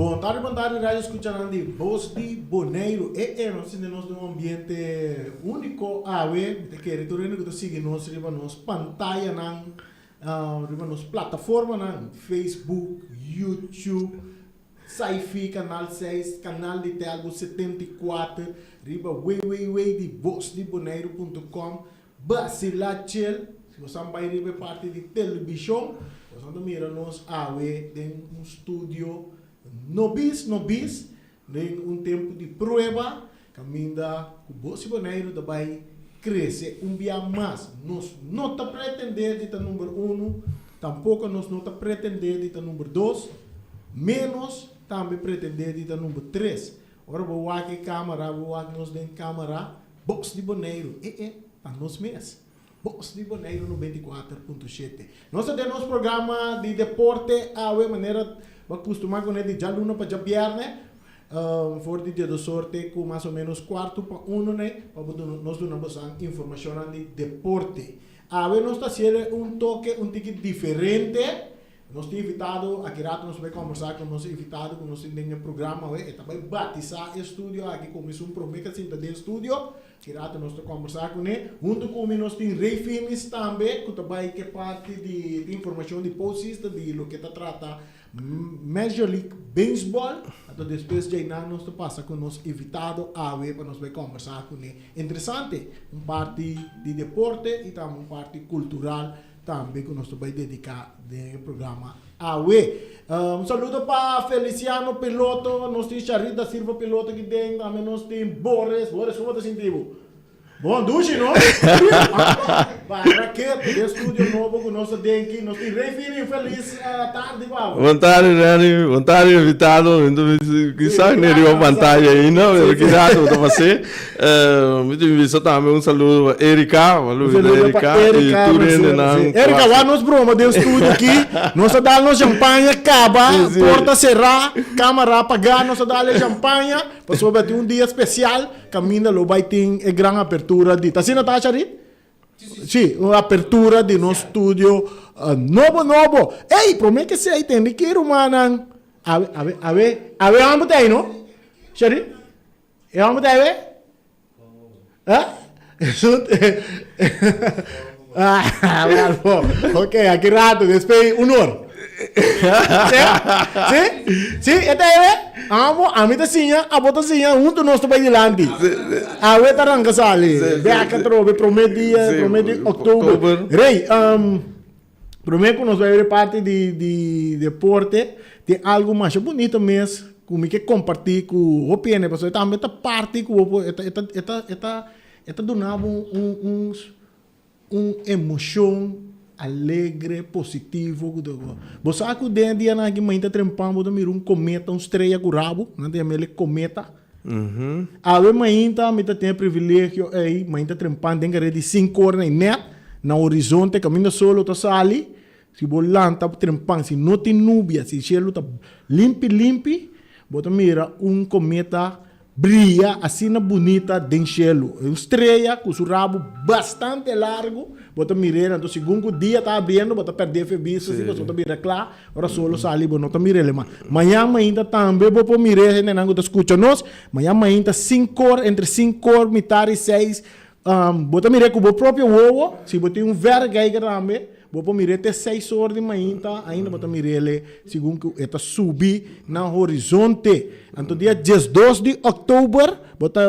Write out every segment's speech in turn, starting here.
Bom tarde, rádio escuchando de Voz de Boneiro. Nós temos um ambiente único a ver, que retorno que tu sigue nós riba nos pantalla riba nos plataforma Facebook, YouTube, Sci-Fi, Canal 6, Canal de Telgo 74, riba de vozdeBoneiro.com, Basilachel, se você vai riba parte de televisão, você não mira nos a ver em um estúdio nobis, em tempo de prova, caminha com o Voz de Boneiro vai crescer dia mais. Nós não está pretender de estar número 1, tampouco nós não está pretender de estar número 2, menos também pretender de estar número 3. Agora vou aqui câmera, vou aqui nós dentro câmera, Voz de Boneiro, para nós mesmos. Voz de Boneiro 94.7. Nós temos nosso programa de deporte, a maneira acostumar com ele de luna para viernes, for de dia de sorte com mais ou menos quarto para 1, né? Para nós damos informação de deporte. A ver, nós está sendo um toque, um tique diferente. Nós temos invitado, aqui rato nós vamos conversar com nós invitado, com nós tem um programa, e também batizar o estúdio, aqui começou um programa assim de estúdio, aqui rato nós vamos conversar com ele. Junto com nós tem Ray Finis também, que também é parte de informação de postista, de lo que está trata Major League Baseball. Então depois de aí nós passa com nós invitado a ver para nós vai conversar com ele. Interessante, parte de deporte e também parte cultural também que nós vai dedicar no programa AUE. Saludo para Feliciano Piloto, nós temos Charita Silva Piloto aqui dentro, também nós temos Boris, como você sentiu? Bom, duche, não? Vai, Raquel, de estúdio novo com nós dentro, nós temos Ray Fini, feliz tarde, Pablo. Boa tarde, Rani, boa tarde, invitado, então, que sabe, né, de uma pantalla aí, não? Que rato para você. Muito bem, também um saludo para Erika, e Turene, não? Erika, vai nos broma de estúdio aqui, nós dá nos champanhe, acaba, porta cerrar, câmera apagar, nós dá champanhe, passou a ter um dia especial, caminha, lo vai ter a grande abertura de... Tá sendo, Tasha, Rit? Sim, uma abertura de nosso estúdio novo. Ei, promete que você entende que era uma... A ver, vamos ter aí, não? Xeri? Vamos ter aí? Ok, aqui rato, despegue, honor. Sim, até aí? A mim tá assim, a bota assim, junto nós vai dilante. A ver tá ranca sali. Beca trobe promete outubro. Rei, prometo que nós vai ver parte de deporte, tem algo mais bonito mesmo, como que compartilhar com o OPN, porque também tá parte com o eta donava emoção alegre, positivo. Você sabe que dentro dia na que mainta trempando, eu miro cometa, estreia com o rabo, não tem aquele cometa. A ver mainta, me tem privilégio aí, mainta trempando, tem que de 5 horas na horizonte, caminho solo, tá sali, se bolan tá trempando, se não tem nuvem, se o cielo tá limpo, bota mira cometa brilha assim na bonita dentro do cielo. Estreia com o rabo bastante largo. Bota mirar, então segundo dia está abrindo, bota perder febiço, se você mira claro, ora solo sali, não está mirando, mas amanhã ainda também vou mirar, né, não está escutando nós, amanhã ainda 5 horas, entre 5 horas, metade e 6, bota mirar com o próprio ovo, se botar verga aí também, vou mirar até 6 horas de manhã, ainda bota mirar, segundo que está subir no horizonte, então dia 12 de outubro,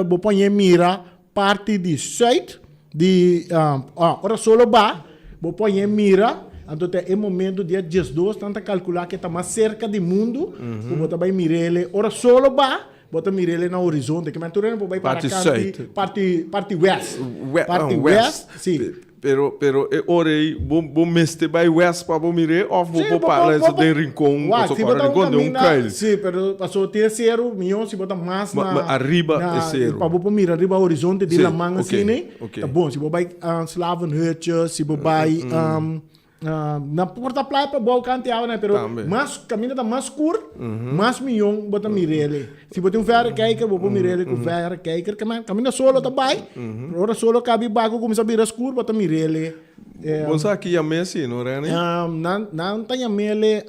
vou pôr mira parte de 7, ora solo vou pôr mira, então é momento dia 12, tenta calcular que está mais cerca do mundo, vou também mirar, ora solo bota mirar no horizonte, que mas tu não vai para cá, parte west, parte west, sim. Pero orei, bom meste by west para bom mirar, ou vou para isso de rincón, se botar rincón, sim, pero passou ter 0 milhões, se botar mais na arriba é 0. Para bom mirar arriba horizonte de la manga assim, né? Tá bom, se vai Slavenhutje, se vai na porta praia para boa canteava, né? Pero mais caminho tá mais curto, mais milhão bota mirele. Se botar ferro queiker, vou mirele com ferro queiker, caminho solo também. Ora solo cabe bago começa a virar escuro, bota mirele. Você aqui é Messi, não é, né? Não tem a mele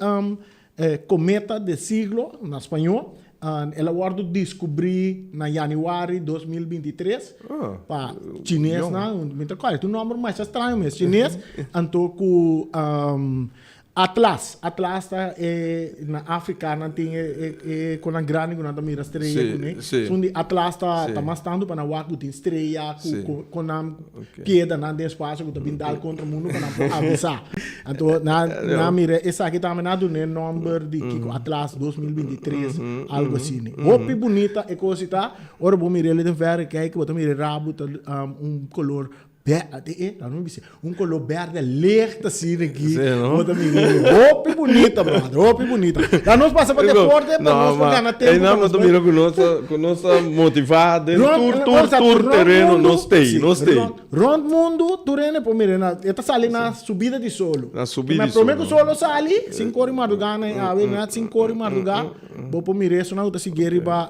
cometa de siglo, na espanhol. Ela guarda descobrir na januário de 2023 para chinês, não, tu nome mais estranho, mas chinês, então com Atlas tá na África, não tem com a grande, com a mira estreia, né? São de Atlas tá mais tanto para na tem estreia, com a queda na espaço, com a bindal contra o mundo para avisar. Então na mira essa aqui também nada né número de Atlas 2023, algo assim, né? Opi bonita e coisa tá. Ora vou mirar ele de ver que botar mira rabo color color verde alerta assim aqui. Opi bonita, brother. Opi bonita. Já nós passa para deporte, para nós ganhar tempo. Não, mas tu mira com nossa motivada, tour terreno, nós tem. Rond mundo, terreno, por mira, está saindo na subida de solo. Na subida de solo. Mas primeiro solo sai, 5 horas de madrugada, a ver, 5 horas de madrugada, vou por mira, isso não está seguir riba,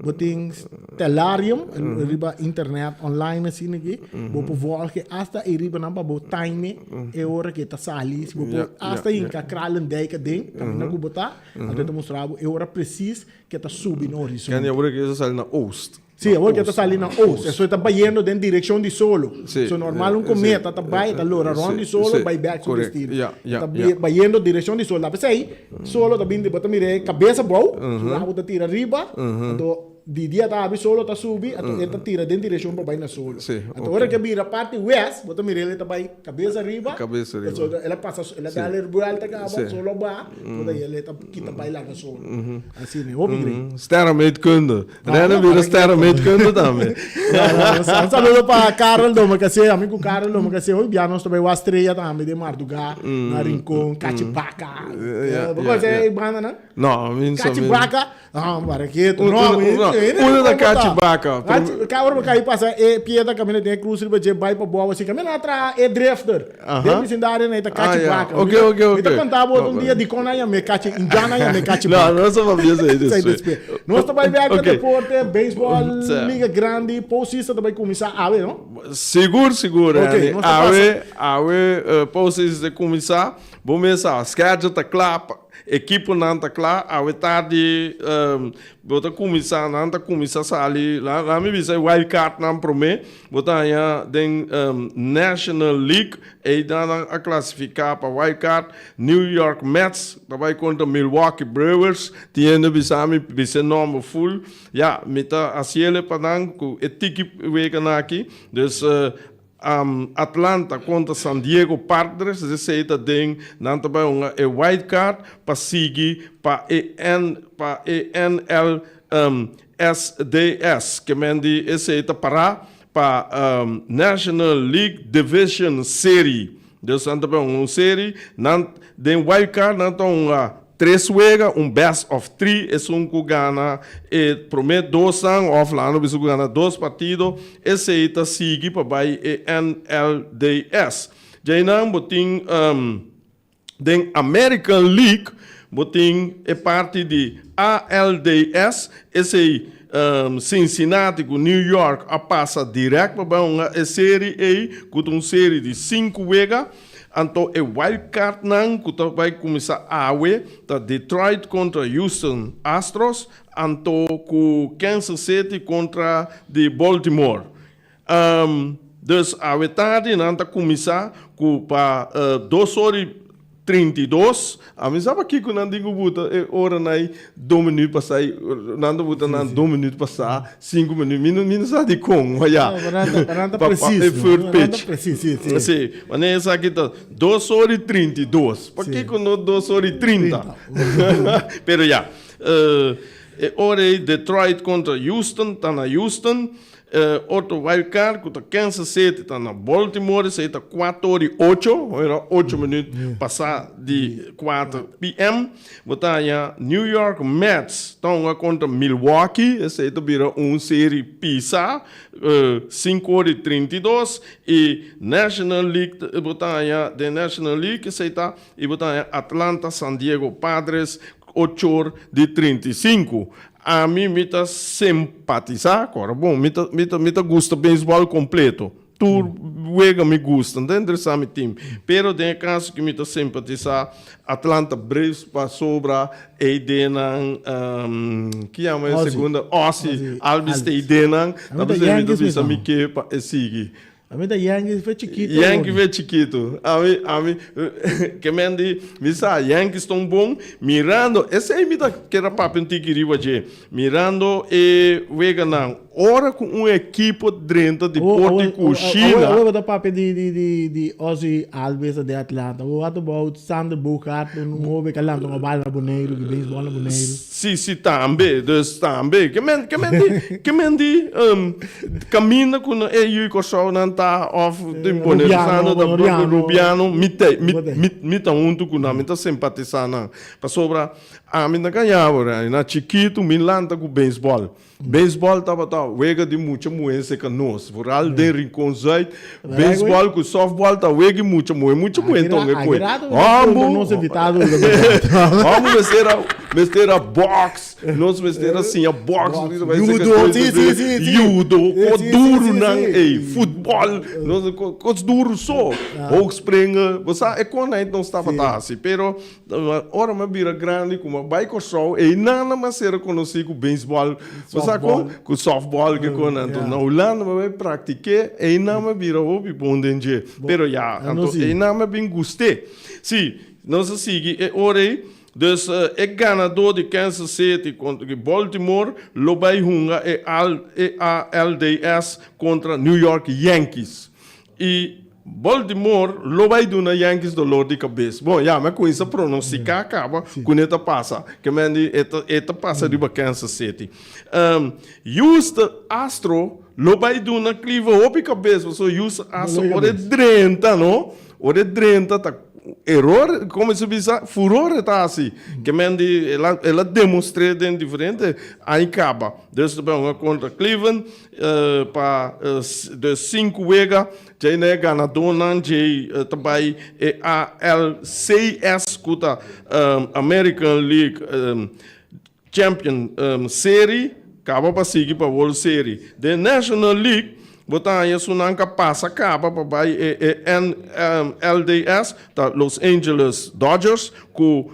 botin telarium, riba internet online assim aqui, vou por volta hasta riba não para botar time, é hora que está saindo, vou por hasta em que kralen dei que dentro, caminho que botar, até te mostrar, é hora precisa que está subindo no horizonte. Que é hora que está saindo na oeste. Sim, agora que está saindo na oeste, isso está indo em direção de solo. So normal cometa está vai, está lora ronda de solo, vai back to destino. Está indo em direção de solo, mas aí solo está vindo, bota mire cabeça boa, rabo está tira riba, então de dia está solo está subir, então ele tira em direção para na solo. Então agora que vira parte west, bota mire ele está vai cabeça riba, ela passa, ela dá a volta cá, solo vai, então ele está quita vai lá na solo. Assim né, obrigado. Sterrenmeetkunde. Rennen vira sterrenmeetkunde também. Um saludo para Carol Domacase, amigo Carol Domacase. Hoje já nós também was estreia também de Marduga, na Rincon, Cachipaca. Você é banda, né? Não, Cachipaca. Baraqueto. Uma da Cachipaca. Agora vai passar pieda caminho tem cruz para vai para boa assim, caminho atrás é drifter. Deve ser da área na Cachipaca. Ok. Então cantava um dia de Conaia me Cachi, Indiana me Cachipaca. Não só para isso. Nós também vai aqui deporte, beisebol, liga grande, pausista também começar a ver, não? Seguro. Okay, Pausista começar, vamos começar. Schedule tá claro. Equipe não tá claro, a tarde bota começar, não tá começar ali, lá me disse wild card não promete, bota aí den National League e dá a classificar para wild card, New York Mets, vai contra Milwaukee Brewers, tiene bisa nome full, ja, met asiele padang ku etiki weken aqui, dus Atlanta contra San Diego Padres, esse aí tem não também wild card para seguir para ENL SDS, que mende esse aí para National League Division Series, dus não também série, não tem wild card não tem 3 juega, best of 3, es que gana, promete 2 anos, offline, es gana 2 partidos, esse aí está seguindo para a NLDS. Já não, botin, den American League, botin, é parte de ALDS, esse aí, Cincinnati, New York, a passa direto para uma série aí, com uma série de 5 juega. Então, o wild card não, que vai começar a ver, tá Detroit contra Houston Astros, então com Kansas City contra de Baltimore. Dus a tarde não tá começar com para 2h32. A mim sabe aqui que não digo buta hora aí 2 minutos passar, não buta não 2 minutos passar, 5 minutos, minutos sabe como, olha. Não precisa. Preciso. Sim, mas essa aqui tá 2h32. Por que não 2h30? Pero já. Hora Detroit contra Houston, tá na Houston. Outro wild card, que Kansas City está na Baltimore, isso aí está 4h08, era 8 minutos passar de 4 p.m. Botar aí New York Mets, estão contra Milwaukee, isso aí vira série PISA, 5h32, e National League, botar aí the National League, isso aí está, e botar aí Atlanta, San Diego Padres, 8h35. A mim me simpatizar, agora, bom, me gusta beisebol completo. tour juega me gusta, não é interessante time. Pero tem caso que me tá simpatizar Atlanta Braves para sobra a ideia que é a segunda Ozzy Alves tem ideia tá pensando me que para seguir. A mim da Yankees foi chiquito. Yankees foi chiquito. A mim, que me diz, Yankees estão bom, mirando, esse aí me dá que era papo antigo de mirando e vega não. Ora com uma equipe dentro de Porto e Cuxina. Eu vou papo de Ozzy Alves de Atlanta. Eu ato about Sander Bogaert, um homem que lá no baile na Boneiro, que beisebol na Boneiro. Sim, também, também. Que me diz, caminha com eu que só não tá off de Boneiro, da Rubiano, me tá junto com nós, me tá simpatizando. Para sobra, a mim não ganhava, na chiquito, me lanta com beisebol. Beisebol tava wega de muita moense que nós, por al de rinconzai, beisebol com softball tá wega muita moense então é coisa. Vamos evitado. Vamos mester a box, nós mester assim a box, judo, duro não, ei, futebol, nós coisa duro só, ou springa, você é quando a gente não estava assim, pero ora me vira grande como vai com show e nada mais ser conhecido com beisebol. Com softball que quando na Holanda vai praticar e não me vira hobby bom dentro. Pero e não me bem gostei. Sim, nós sigue ora dus é ganador de Kansas City contra Baltimore, Lobai Hunga e a LDS contra New York Yankees. E Baltimore, lo vai do na Yankees dolor de cabeça. Bom, mas com isso pronosticar acaba, com esta passa, que mande esta passa de Kansas City. Houston Astro, lo vai do na Cleveland de cabeça, so Houston Astro, ore 30, não? Ore 30, tá error, como se diz, furor tá assim, que mande ela demonstra de diferente, aí acaba. Desde bem contra Cleveland, para de 5 vega, já é ganador não já também a LCS kuta American League Champion Series, acaba para seguir para World Series. The National League botar isso não passa acaba para vai LDS tá Los Angeles Dodgers com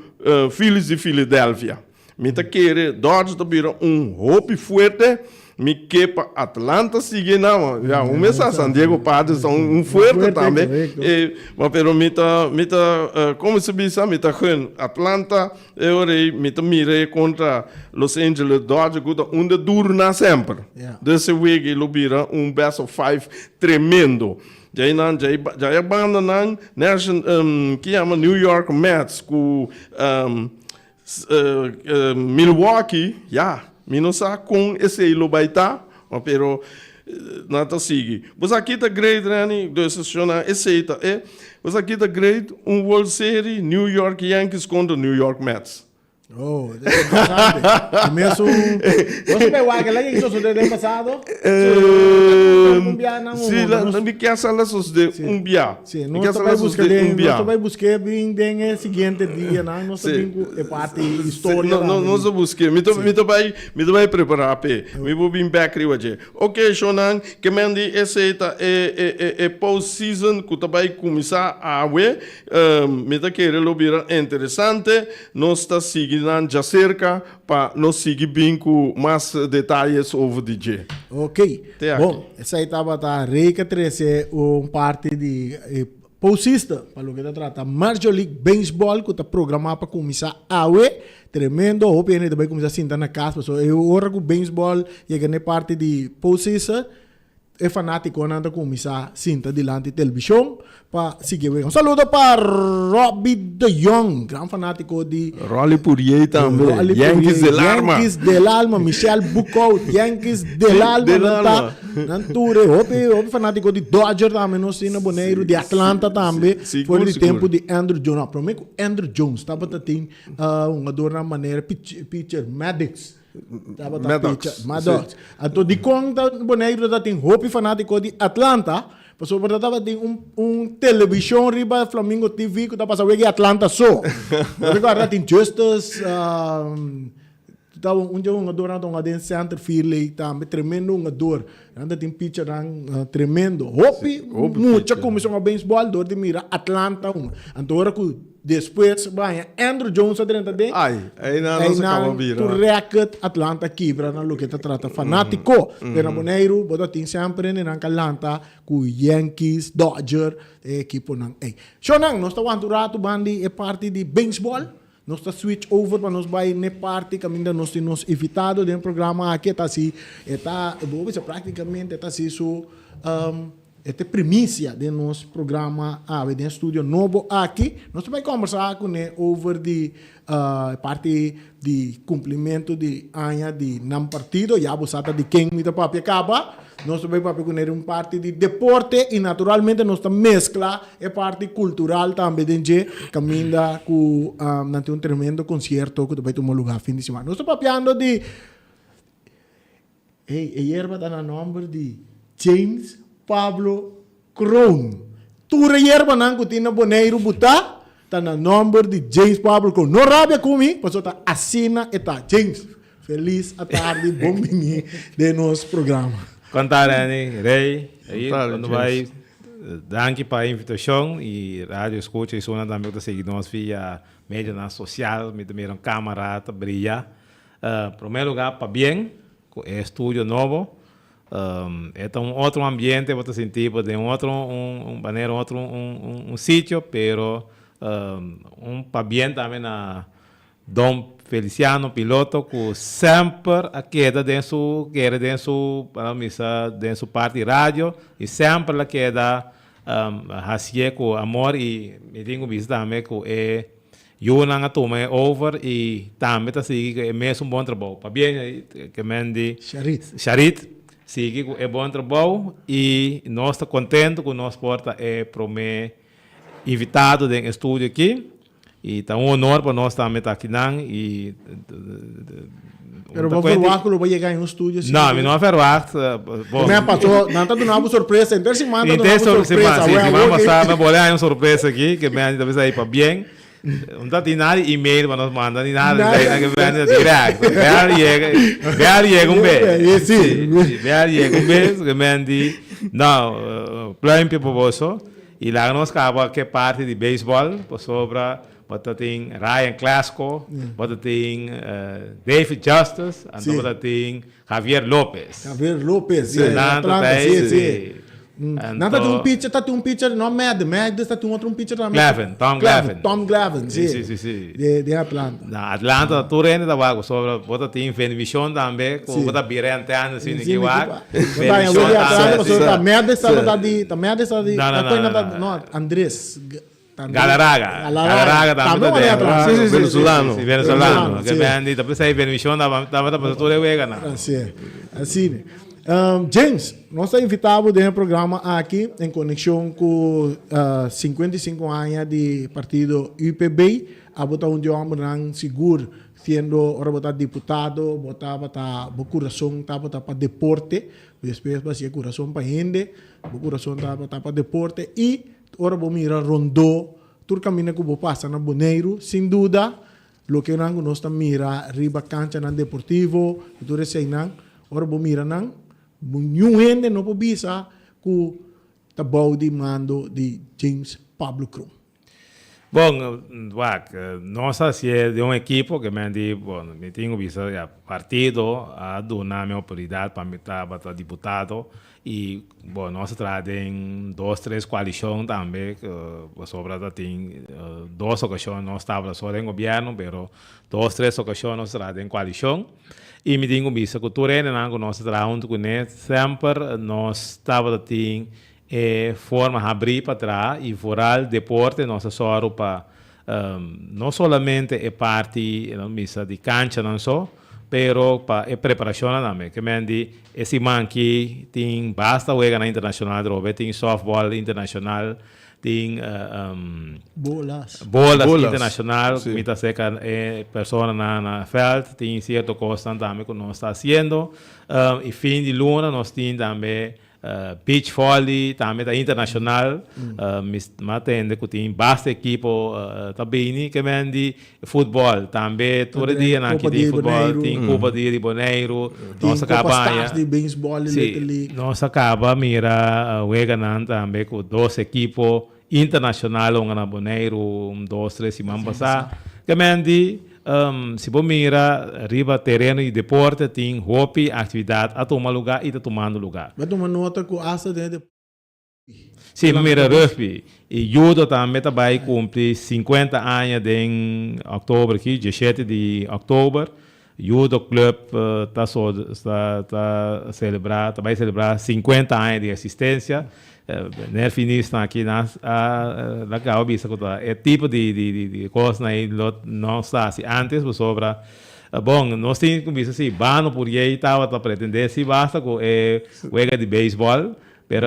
Phillies de Filadélfia. Me tá querer Dodgers tá vira hope forte, me que para Atlanta sigue não, já o mesmo San Diego Padres são forte também. Mas pero me tá como se diz, me tá com Atlanta, eu me tá mire contra Los Angeles Dodgers, onde dura na sempre. Desse week ele vira best of 5 tremendo. Já é banda não, que chama New York Mets com Milwaukee, Minosa com esse ilo baita, pero nada sigue. Você aqui tá great, Rani, decisionar esse tá você aqui tá great World Series New York Yankees contra New York Mets. Oh, interessante. Começo. Você pegou aquela que isso do ano passado? Sim, não me quer falar sobre bia. Sim, nós vai buscar bem den seguinte dia, não? Nós também é parte história. Nós busquei. Me vai preparar pe. Me vou bem back hoje. Ok, Shonan, que mande esse é post season que tá vai começar a ver. Me tá querendo lobir interessante. Nós está seguindo já cerca para nós seguir bem com mais detalhes sobre o DJ. Ok. Bom, essa aí estava a Reika 13, parte de pausista, para o que trata Major League Baseball, que está programado para começar a ver, tremendo, o PN também começar a sentar na casa, so eu ora com baseball, e que é parte de pausista, é fanático quando começar a sentar diante da televisão, para seguir. Um saludo para Robbie de Jong, grande fanático de Rolly Pourier também, Yankees del Alma, Michel Bucco, Yankees del Alma, Nanture, o fanático de Dodger também, não sei, Boneiro, de Atlanta também, foi de tempo de Andrew Jones. Prometo Andrew Jones, estava tendo uma dor maneira, pitcher, Maddox. Maddox. Então, de conta, Boneiro tem hope fanático de Atlanta. Pasó por trataba de televisão riba Flamingo TV que tá passando aqui Atlanta só. Porque agora tem Justice Então, um jogador anda dentro do center field, também tremendo jogador. Anda tem pitcher tremendo. Hopi, muita comissão a beisebol, dor de mira Atlanta. Então, que depois vai Andrew Jones dentro de. Ai, aí não se acaba vira. Tu record Atlanta quebra na lo que te trata fanático. Pero Boneiro, bota tem sempre na Atlanta com Yankees, Dodger, equipo nang. So nang, nós estamos rato bandi é parte de beisebol. Nós está switch over para nós vai ne parte caminho nós temos evitado dentro do programa aqui tá assim, está, vou dizer praticamente está assim so esta primícia de nosso programa de estúdio novo aqui. Nós vamos conversar com ele over de parte de cumprimento de anha de nam partido. Já você sabe de quem me dá papi acaba. Nós vamos com ele parte de deporte e naturalmente nós mescla a parte cultural também de caminha com um tremendo concerto que vai tomar lugar fim de semana. Nós estamos papiando de hierba está no nome de James Pablo Crown. Tu hierba nang kutina Boneiro buta tá na number de James Pablo Crown. No rabia kumi, passou tá assina eta James. Feliz a tarde, bom vinho de nosso programa. Contare Rei, aí quando vai danke para a invitação e rádio escuta isso também que seguir nós via mídia social, me também um camarada brilha. Primeiro lugar para bem, com estúdio novo. É outro ambiente, você sentir de um sítio, pero para bem também na Dom Feliciano piloto que sempre a queda dentro para missa dentro parte rádio e sempre a queda hacia com amor e me digo isso também que é eu não tome over e também tá seguir que é mesmo bom trabalho para bem que mendi Charit sigue é bom trabalho e nós estamos contentes com nosso porta é prome invitado do estúdio aqui e tá honor para nós também estar aqui não e pero vou ver que vai chegar em um estúdio assim. Não, não vai ver me passou, não tá dando uma surpresa, então se manda uma surpresa. Sim, vamos saber, vou dar uma surpresa aqui que me talvez aí para bem. Não tem nada e-mail para nós mandar, nem nada, que vem direto. Ver chega bem. Sim, ver chega bem, que me diz, não, plano para você. E lá nós acaba que parte de beisebol, por sobre, você tem Ryan Clasco, você tem David Justice, e você tem Javier Lopez. Javier Lopez, sim. Nada de um pitcher, não Mad, está um outro pitcher também. Tom Glavine, sim. De Atlanta. Na Atlanta, tu rende da vaga sobre, você tem Venvision também, com você bira antena assim que vaga. Venvision também. Tá Mad está de, não, Andrés. Galarraga também. Venezuelano. Que vem depois aí Venvision tava para tudo vega na. Assim. James, nós estamos invitados no programa aqui em conexão com 55 anos de partido UPB. A botar um homem seguro, sendo ora deputado, botar para o coração, para deporte, depois vai ser coração para gente, o coração para deporte e ora vou mirar rondô, todo caminho que vou passar na Boneiro, sem dúvida, lo que nós estamos mira riba cancha na deportivo, tudo isso aí ora vou mirar nenhum gente não pode bisa com o de mando de James Pablo Crown. Bom, nós é de um equipo que me diz, me tenho visto partido a donar minha autoridade para me para deputado e nós trazemos 2, 3 coalições também, sobre tem 2 ocasiões nós estávamos só em governo, mas 2, 3 ocasiões nós trazemos coalição. E me digo isso, que tu rende não nós trabalhamos com ele, sempre nós estávamos tem forma de abrir para trás e foral deporte nós só para não somente é parte missa de cancha não só, pero para a preparação também, que me diz esse man que tem basta jogar na internacional, tem softball internacional, tem bolas internacional, que está seca pessoa na feld, tem certo costa também que nós está fazendo, e fim de luna nós temos também beach volley, também tá internacional, mas tem que tem bastante equipo também que vende futebol, também todo dia na que tem futebol, tem Copa de Rio de Janeiro, nossa cabanha, de beisebol, nossa caba mira Weganan também com 2 equipos internacional onde na Boneiro 2, 3 semanas passar, que vende se você mira riba terreno e deporte tem hobby, atividade a tomar lugar e a tomando lugar. Mas uma nota que asa de sim, mira rugby e judo também vai cumprir 50 anos em outubro aqui, 17 de outubro. Judo Club está celebrar, vai celebrar 50 anos de existência. Nerfinista aqui na legal bisa que é tipo de coisa aí não está assim antes sobre bom nós temos que bisa assim bano porque aí estava a pretender se basta com joga de beisebol pero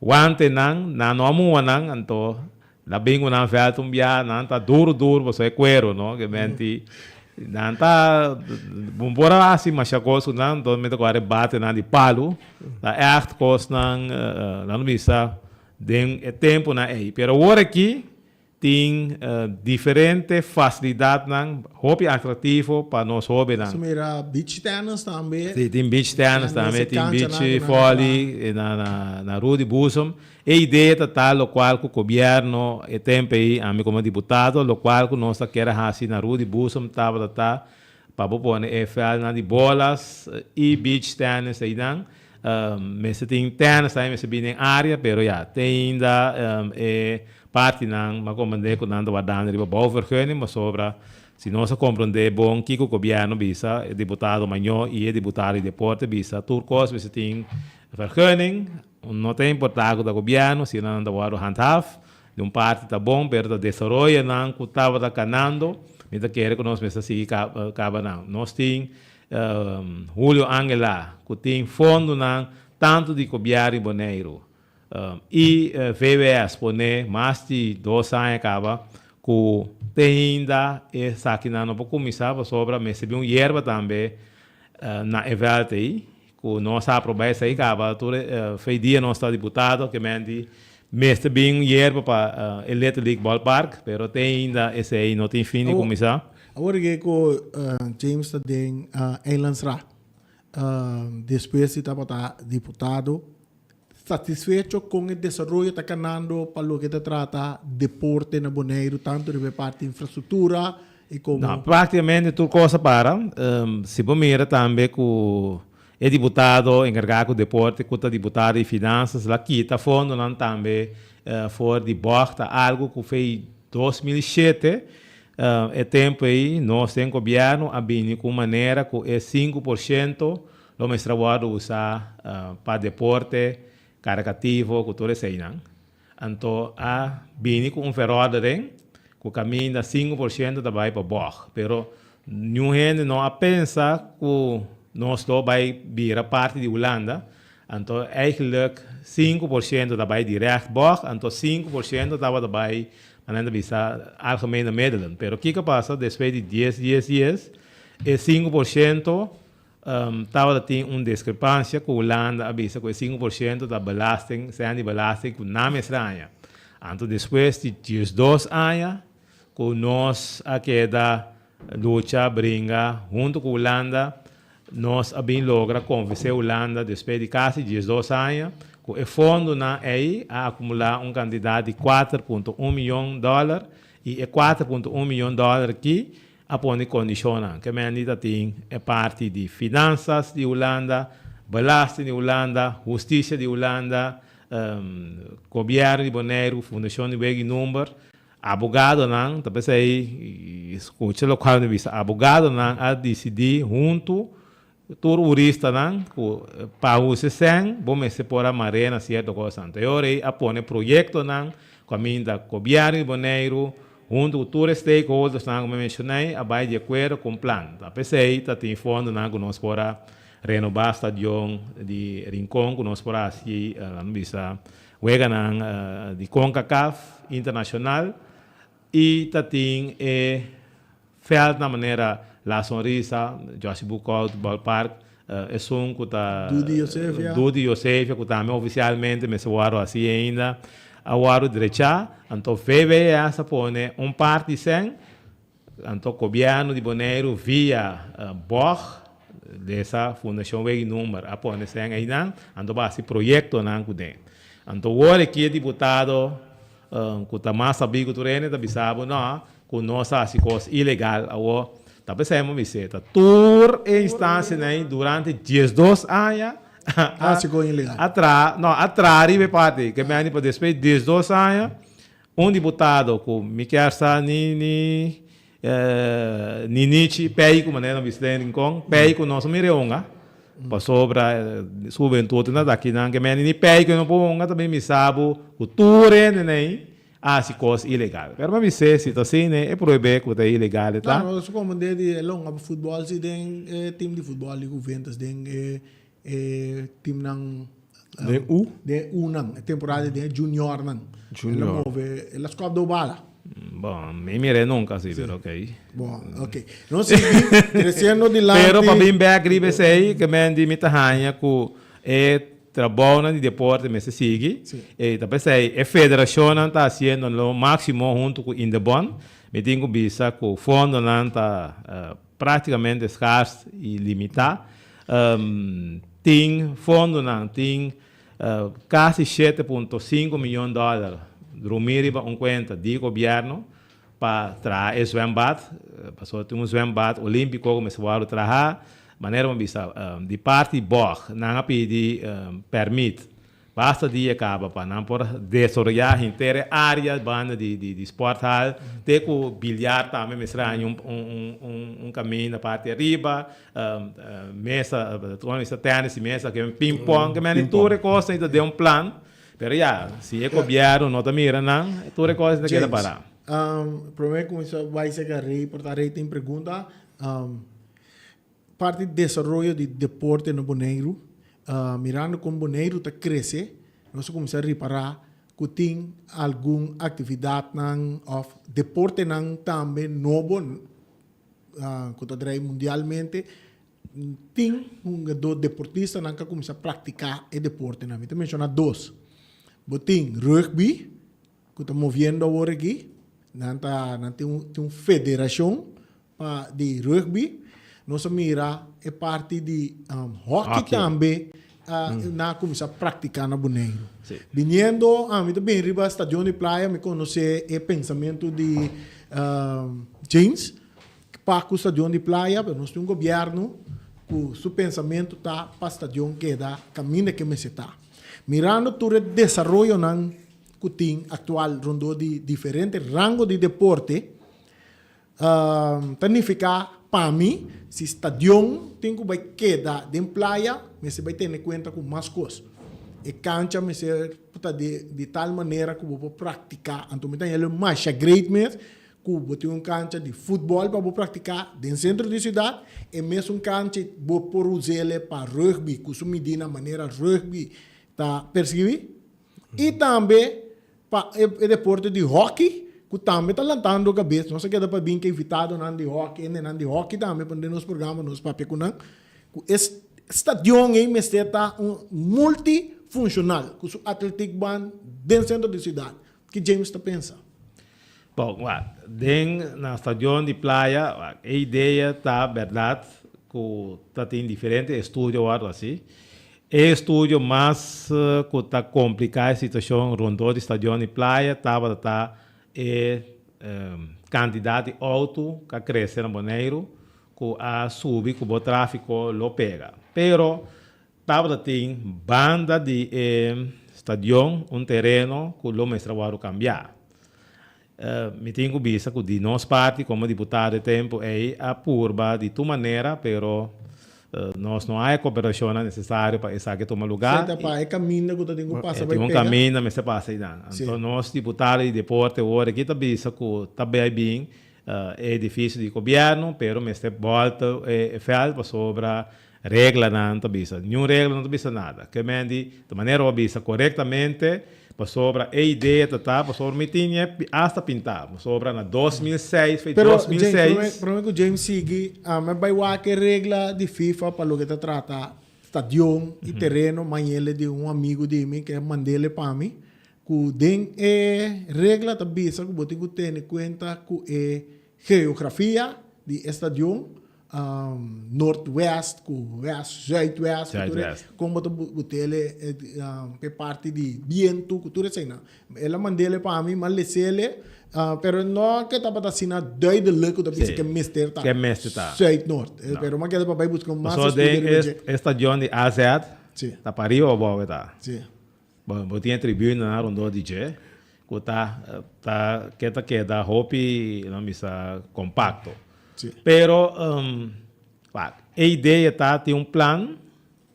guante não amo não então lá bem o não faz tumbia não tá duro você é cuero não que mente não tá bombora assim mas a coisa não então me toca bate não de palo é echt coisa não bisa tem tempo na aí pero agora aqui tem diferente facilidade não hobby atrativo para nós hobby não mira beach tennis também tem beach tennis também tem beach volley na rua de Busum a ideia está lo qual o governo e tempo aí a mim como deputado lo qual que nós quer fazer na rua de Busum estava para pôr FL de bolas e beach tennis aí não mas tem tennis aí mas bem em área pero já tem ainda parte não mas como é que não vai dar riba bouwvergunning mas sobra se nós compreender bom que o governo bisa deputado maior e deputado de deporte bisa turcos você tem vergunning não tem importado do governo se não anda o handhaf de parte tá bom pero desenvolve não que estava da canando me da querer que nós mesmo se acaba não nós tem Julio Angela que tem fundo não tanto de governo e Boneiro e VWS pone mais de 2 anos acaba que tem ainda essa aqui não para começar sobre mas se erva também na evento aí que nós aprovamos isso aí acaba foi dia nós está deputado que mente mas também erva para Elite League Ballpark pero tem ainda esse aí não tem fim de começar agora que James está em Islands Ra depois de estar deputado satisfecho com o desenvolvimento que está ganhando para o que se trata deporte na Boneiro, tanto de parte de infraestrutura e como... Não, praticamente tudo coisa para. Se você mira também que o deputado encarregado do deporte, que o deputado de finanças, lá que está fundo também for de borda, algo que fez 2007, é tempo aí, nós temos governo a vir com maneira que é 5% do mês trabalho usar para deporte, caricativo, cultura e não. Então, a bini com ferroada que o caminho da 5% da vai para bor. Pero, nenhum gente não pensa que nós vai vir a parte de Holanda. Então, eigenlijk 5% da vai direto bor. Então, 5% da vai para visa algemene middelen. Pero, o que passa depois de 10, é 5% estava tem uma discrepância com a Holanda avisa que 5% da belasting são de belasting que não é estranha. Então depois de 2 anos que nós aqui da luta brinca junto com a Holanda nós abin logra convencer a Holanda depois de quase 2 anos que o fundo na aí a acumular candidato de $4.1 milhão e é $4.1 milhão aqui a pôr condicionar que me tem é parte de finanças de Holanda, belasting de Holanda, justiça de Holanda, governo de Bonaire, fundação de Weg Number, abogado não, talvez aí escute o qual vista, abogado não a decidir junto todo jurista não, para o sem, vamos se pôr a marena certa coisa anterior aí a pôr projeto não, caminho da governo de Bonaire junto com todos os stakeholders que eu mencionei, a vai de acordo com o plano. A PCI tem fundo que nós podemos renovar o estadião de Rincón, que nós podemos assistir a de CONCACAF internacional e tem feito na maneira La Sonrisa, Joshi Bukout, Ballpark, é um que está Dudi Yosef que também oficialmente me se waro assim ainda a waro direita então VB essa põe parte sem então governo de Bonaire via BOR dessa fundação veio número a põe sem ainda então base projeto não cuidem então agora que é deputado que está mais sabido que o Rene está bisabo não com nossa coisa ilegal agora tá pensando visita tour e instância né durante 12 anos ficou ilegal atrás ribe parte que me ani para depois 12 anos deputado com Miquel Sani Ninichi pei com maneira visitando com pei com nosso mireonga para sobra juventude na daqui não que me ani pei que não ponga também me sabo o tour né coisa ilegal. Pero mas se assim, né, é proibido que é ilegal, tá? Não, isso como de longa futebol, se tem time de futebol de Juventus, tem time não de não, temporada de junior não. Junior. Elas cobram do bala. Bom, me mire nunca assim, pero ok. Bom, ok. Não sei, crescendo de lá. Pero para bem bem gripe sei que me andi mitahanha com trabalho de deporte me se sigue e também sei a federação está fazendo o máximo junto com Indebon me tenho visa que o fundo não está praticamente escasso e limitado tem fundo não tem quase 7,5 milhões de dólares dormir para conta do governo para trazer zwembad passou ter zwembad olímpico como se vai trabalhar maneira bisa de parte BOR não pedi permite basta dia acaba para não por desenvolver inteira área banda de esporte hall ter com bilhar também mestra caminho na parte arriba mesa tênis tênis mesa que ping pong que me tudo coisa ainda de plano pero se é governo não também não tudo coisa ainda queda para primeiro como isso vai ser que portar tem pergunta parte de desenvolvimento de deporte no Bonaire, mirando como Bonaire está cresce, nós começamos a reparar que tem alguma atividade of deporte também novo, que está mundialmente, tem deportista que começa a praticar o deporte. Eu vou mencionar dois. Tem rugby, que está movendo agora aqui, tem uma federação de rugby. Nós mira é parte de hockey também na começar a praticar na Bonaire. Vindo muito bem riba estação de praia me conhece o pensamento de James para o estação de praia, mas nós temos um governo que o seu pensamento está para a estação que dá caminho que me está. Mirando todo o desenvolvimento que tem atual rondo de diferentes rangos de deporte, significa para mim, se estadião tem que vai quedar de praia, mas você vai ter em conta com mais coisas. E cancha, mas de tal maneira que vou praticar. Então, é mais great mesmo, que vou ter uma cancha de futebol para praticar dentro do centro da cidade, e mesmo uma cancha vou por usá-la para rugby, que se medida na maneira rugby está percebido. E também para o deporte de hockey, que também está lançando a cabeça. Não sei que dá para vir que invitado na de hockey também, para nos programas, nos papéis, que esse estadião aí está multifuncional, que o Atlético Band dentro do centro da cidade. O que James está pensando? Bom, dentro na estação de praia, a ideia está verdade, que está tem diferentes estúdios ou algo assim. É estúdio mais que está complicado a situação rondou de estação de praia, estava quantidade alto que cresce no Bonaire, que a subir que o tráfego lo pega. Pero estava tem banda de estação, terreno que o mestre vai cambiar. Me tenho visto que de nossa parte, como deputado de tempo, é a purba de tua maneira, pero nós não há cooperação necessária para essa que toma lugar. É caminho que tem que passar. Tem um caminho, mas se passa aí. Então, nós, deputados de deporte, agora aqui também está bem, é difícil de governo, pero mas se volta é feito sobre a regra não está bisa. Nenhuma regra não está bisa nada. Que mende de maneira obisa corretamente, para sobra a ideia tá para sobra me tinha hasta pintar, para sobra na 2006, foi Pero 2006. para que o James sigue, mas vai lá que regra de FIFA para o que trata estadião e terreno, mas ele de amigo de mim que mandei ele para mim, que den regra também, que você tem que ter em conta que geografia de estadião, Northwest, West, Zuidwest, como você ele é parte de viento, que tudo assim, ela mandei ele para mim, mas ele pero não que estava assim duidelijk dat is que mister tá. Que mestre tá. Zuid-Noord. Pero mas que para buscar mais Só tem estadião de AZ, tá pariu ou boa tá. Sim. Bom, tinha tribuna na rondo DJ, que tá queda hopi, não misa compacto. Sim. Pero a ideia tá tem plano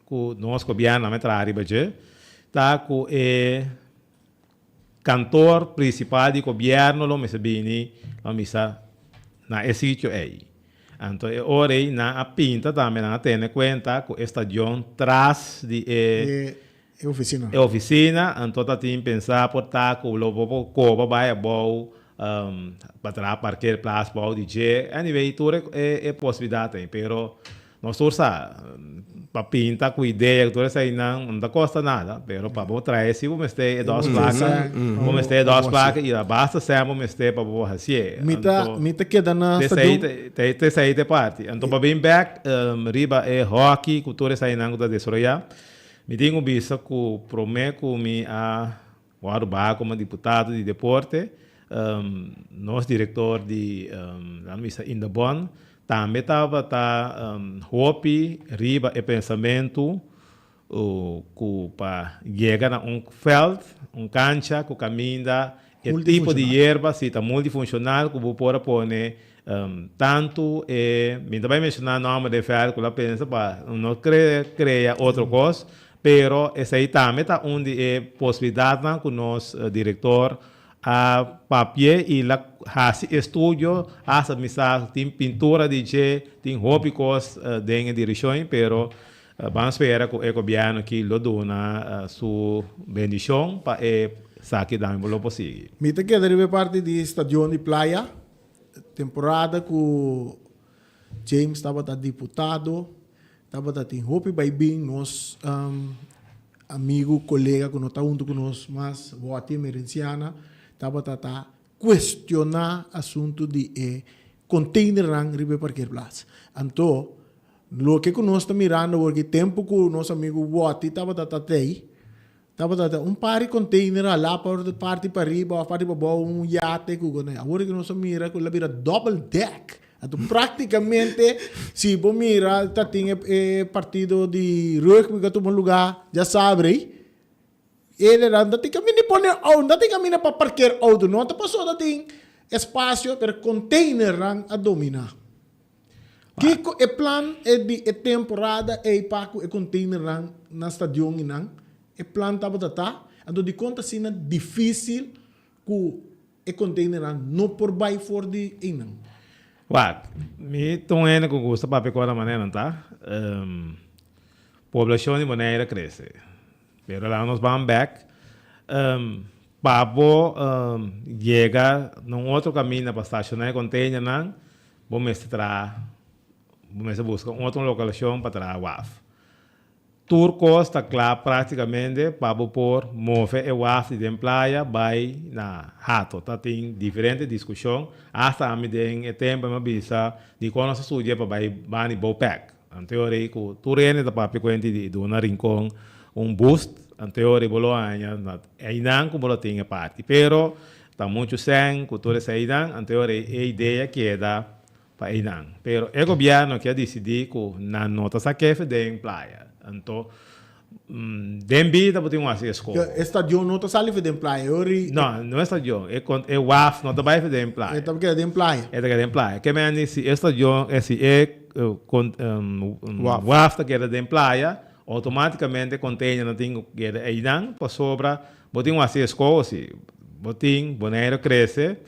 que nós governo na metra arriba je, tá com cantor principal do governo lo misa bini, lo misa na sítio aí. Então, ora na a pinta também na ter conta que o estadião traz de oficina. É oficina, então tá tem pensar por tá com o lobo coba vai bom para parquear place bom DJ, anyway, tudo é possibilidade, pero nós torça para pintar com ideia, tudo isso aí não custa nada, pero para botar trazer se vamos ter duas placas, vamos ter duas placas e basta ser vamos ter para botar assim. Mita queda na estadião. Te sair de parte. Então para bem back, riba é hockey, cultura isso aí não está desarrollar. Me tenho visto que prometo me a guardar como deputado de deporte, nosso diretor de Indabon, também estava hopi riba e pensamento para chegar a feld, cancha que caminha o tipo de erva se está multifuncional que você pode pôr tanto me também mencionar o nome de feld que ela pensa para não criar outra coisa. Pero essa aí também está onde é possibilidade que o nosso diretor a papel e lá faz estúdio, essa missão tem pintura de je, tem rópicos dentro da direção, pero vamos esperar que o governo que lhe dá sua bendição para saque da o possível. Me tem que derivar parte de estadião de praia, temporada que o James estava deputado. Estava tem hope by being nos amigo, colega que não está junto com nós, mas vote merenciana, estava questionar assunto de container rang ribe parquear place. Então, lo que nós está mirando, porque tempo que o nosso amigo vote estava pari container lá para parte para riba, parte para baixo, iate que né. Agora que nós mira que lá vira double deck. Então, praticamente, se você mira, tem partido de rugby que toma lugar, já sabe, ele não tem caminho para não tem caminho para parquear auto, não tem pessoa tem espaço para container a dominar. Que o plano é de temporada é para o container na estadião não, o plano tá, então de conta assim difícil que o container não por baixo for de não. Me estou indo com gosto para pegar a maneira, tá? População de maneira cresce. Pero lá nós vamos back. Para chegar num outro caminho para estacionar container, não, vamos buscar outra localização para trazer WAF. Turcos está claro praticamente para por mover o WAF de praia vai na rato. Tá tem diferentes discussões hasta a medida tempo uma visa de quando se surge para vai no bowpack. Em teoria que o turene da papi quente de uma rincão boost. Em teoria bolo ainda não como tem parte. Pero tá muito sem cultura saída. Em teoria a ideia que é da para ainda. Pero o governo que decidir que na nota saquefe de praia. Então, dembi da botar assim escola. Estadião não está salindo de praia, não é estadião, é WAF, não está vai de praia. É também de praia. É de praia. Que me ande se estadião esse WAF da que é de praia, automaticamente container não tem que é aí não, para sobra, botar assim escola, se botar boneiro cresce,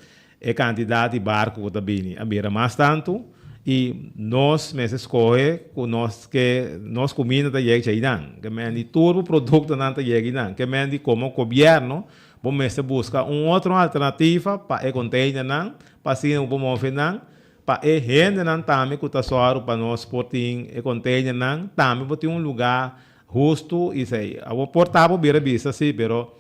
é quantidade de barco que está vindo, a beira mais tanto. e nós mesmo escolhe com nós que nós comida da chega aí que mendi turbo produto não tá chega que mendi como governo vamos buscar outra alternativa para o container não para ser promover não para gente não também que tá só para nós porting e container não também para ter lugar justo e sei a portável vira vista sim pero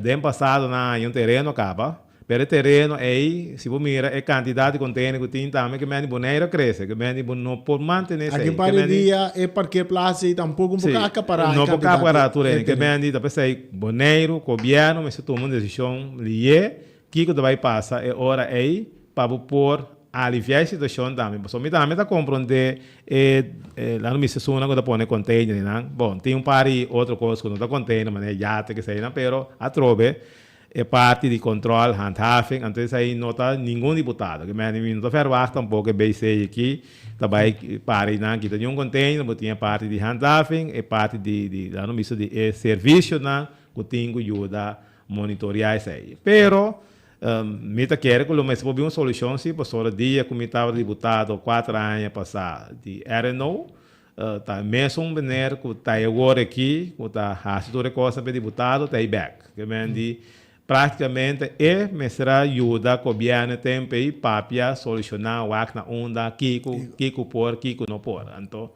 den passado na um terreno acaba pero o terreno aí se você mira a quantidade de container que tem também que mendi boneiro cresce que mendi não por manter aqui para dia é porque plaza e tampouco pouco acaparar não pouco acaparar tudo que mendi tá pensei boneiro governo mas se toma uma decisão lié que vai passar é hora aí para por aliviar a situação também. Só me também tá compreender lá no Mississippi quando põe container, né? Bom, tem par de outra coisa que não tá container, mas já tem que sair, né? Pero a trove é parte de controle, handhaving, então aí não tá nenhum deputado, que me não tá fervado tampouco BC aqui, também para né? Que tem container, mas tinha parte de handhaving, é parte de lá no Mississippi de serviço, né? Que tem que ajudar monitorear isso aí. Pero meta quer que mas se uma solução se passou dia como estava deputado 4 anos passado de RNO tá mesmo maneira que tá agora aqui que tá fazendo coisa para deputado tá back que mendi praticamente me será ajuda o governo tempo e papia solucionar o na onda kiko por kiko não por então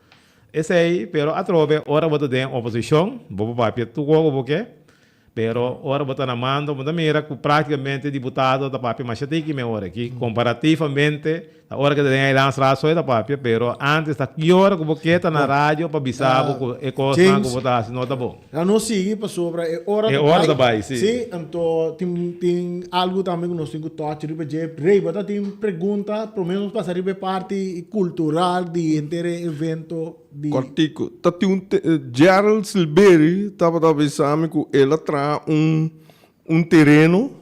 esse aí pero a trove ora vou ter oposição vou papia tu o que pero ora botar na mão, mas mira que praticamente deputado da papel mas tem que me ora aqui comparativamente a hora que tem lançar só da papel, pero antes da que hora que você tá na rádio para avisar que é coisa que botar não tá bom. Eu não sigo para sobre é hora da bai, sim. Sim, então tem algo também que nós temos que tocar riba de rei, bota tem pergunta, pelo menos passar riba parte cultural de inteiro evento de Cortico, tá tem Gerald Silberi tava avisando que ela traz terreno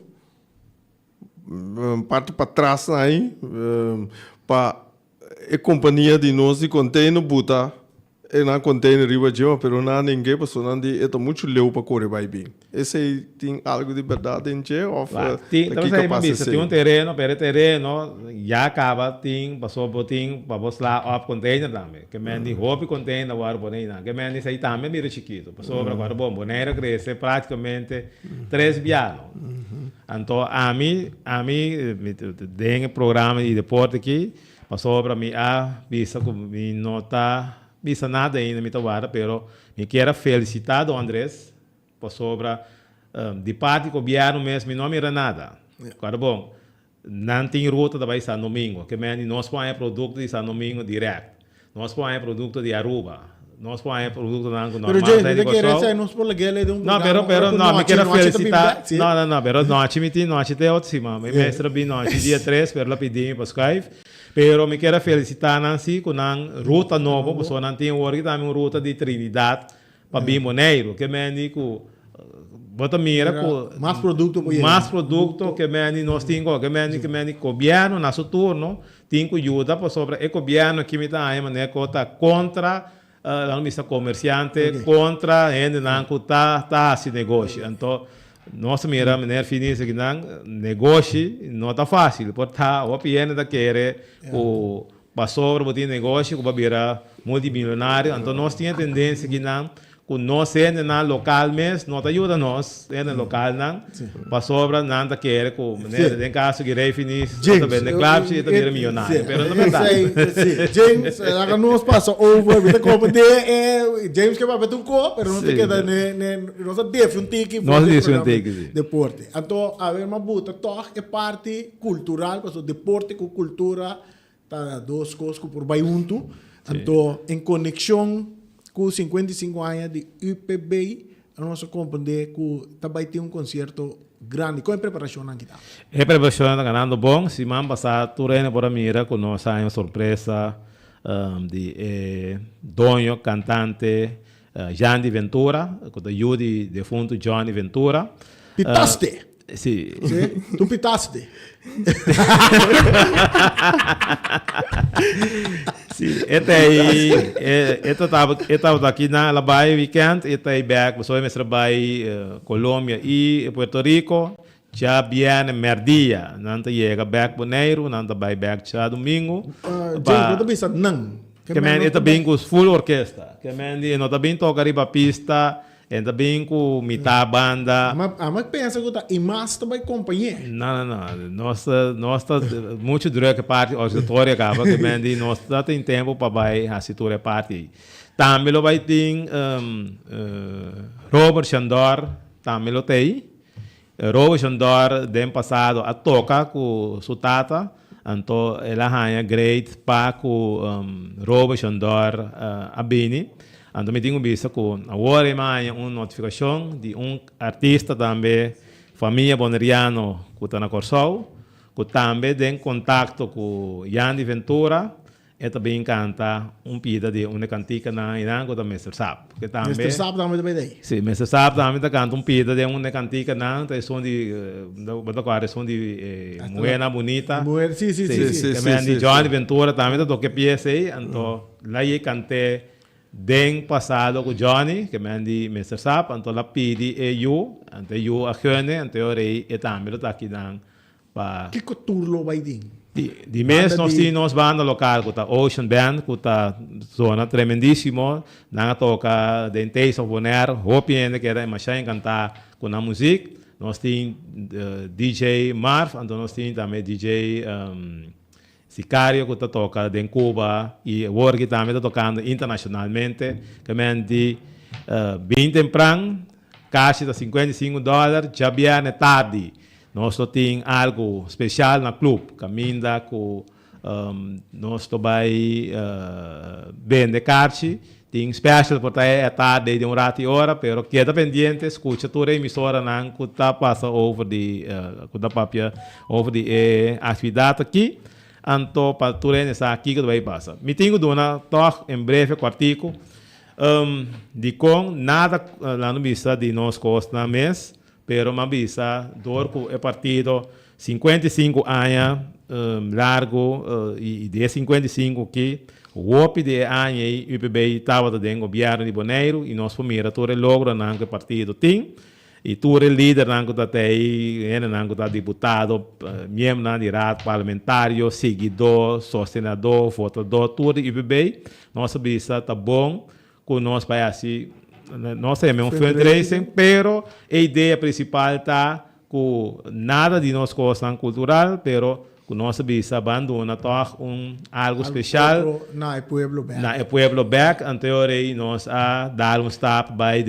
parte para trás aí para a companhia de nós de container buta e na container riba de pero não ninguém passou não de é muito leu para correr vai bem esse aí tem algo de verdade em che ou tem terreno pero terreno já acaba tem passou botin para buscar op container também que mendi hobby container war bonina que mendi sai também mira chiquito passou para agora bom boneira cresce praticamente 3 bianos então a mim tem programa de deporte aqui passou para mim visa que me nota visa nada ainda me tawara pero me quero felicitar do Andrés por sobra de parte do governo mesmo não era nada claro bom não tem ruta da vai São Domingo que menos nós põe produto de São Domingo direto nós põe produto de Aruba nós põe produto não normal pero gente que quer ser nós por legal de não pero não me quero felicitar não pero não achimiti não achite ótimo me mestre bem não dia 3 per la pedimos para Skype pero me quero felicitar Nancy com a ruta nova, porque não tem hoje também uma ruta de Trinidad para Bimoneiro, que me indico bota mira com mais produto que me nós temos que me governo na seu turno tem que ajuda para sobre o governo que me dá aí maneira cota contra a missa comerciante contra gente não que tá se negócio então nossa mira maneira finisa que não negócio não tá fácil porque tá o piano da querer o passou para botar negócio que vai virar multimilionário então nós tinha tendência que não com nós ainda na local mesmo não ajuda nós ainda local não passou para não tá querer com maneira tem caso que rei finis também de club se tá vira milionário pero não verdade James agora nós passa over with the company James que vai beber um copo pero não tem que dar nossa defuntique deporte então a ver uma buta toque é parte cultural porque deporte com cultura tá duas coisas por vai junto então em conexão com 55 anos de UPB, nós compreender que também tem concerto grande. Qual é a preparação aqui? A preparação está ganhando bom. Se man passar turno para mira com nós uma surpresa de dono, cantante Johnny Ventura, com a ajuda de defunto Johnny Ventura. Pitaste? Sim. Tu pitaste? Sim, estava aqui na Bahia weekend, está aí back, você vai trabalhar Colômbia e Puerto Rico, já viene merdia, não chega back Bonaire, não vai back já domingo. James, eu pensa não. Que men é também com full orquestra, que men não também toca riba pista, e também com mitad banda. Mas pensa que tá e mais também companhia. Não, nossa muito durante a parte orquestratória acaba que men di nós tem tempo para vai a situra parte. Também lo vai ter Robert Chandor, também lo tem. Robert Chandor den passado a toca com sua tata, então ela ganha great para com Robert Chandor a Bini. Então me tenho visto que agora mais uma notificação de artista também, família Boneriano que está na Corsol, que também tem contato com Yandy Ventura. E também canta pida de uma cantica na Irã com o Mr. Sap. Mr. Sap também daí. Sim, Mr. Sap também canta pida de uma cantica na som de som de Moena Bonita. Sim. Também de Johnny Ventura também toca pieza aí, então lá eu cantei den passado com Johnny, que me de Mr. Sap, então lá pedi eu, então eu a Hane, então eu rei e também está aqui dan para que turlo vai din. Di mês nós temos banda local, que tá Ocean Band, que tá zona tremendíssimo, nanga toca dentes of Bonaire, hope ainda que era mais cantar com a música. Nós temos DJ Marv, então nós temos também DJ Sicario, que tá toca em Cuba, e o que também tá tocando internacionalmente, que mente bem temprano, caixa de $55, já viene tarde. Nós temos algo especial no clube, caminha com nós vai vender caixa, tem especial por estar tarde de rato e hora, pero queda pendiente, escuta toda a emissora não que está passa over de over de atividade aqui, então para toda essa aqui que vai passar. Me tenho dona toque em breve quartico, de com nada lá no vista de nós costa na mês. Pero mabisa dorco é partido 55 anos largo e de 55 que o OP de ano aí UPB estava dentro do governo de Bonaire e nós fomos todo logra não que partido tem e todo líder não que está aí não que está deputado membro de rato parlamentário seguidor sostenedor votador todo UPB nossa bisa tá bom com nós vai assim nós temos um fundraising, pero a ideia principal está com nada de nossa questão cultural, pero com nossa visa abandona algo especial na Pueblo Back. Na Pueblo Back, anteriormente nós a dar step by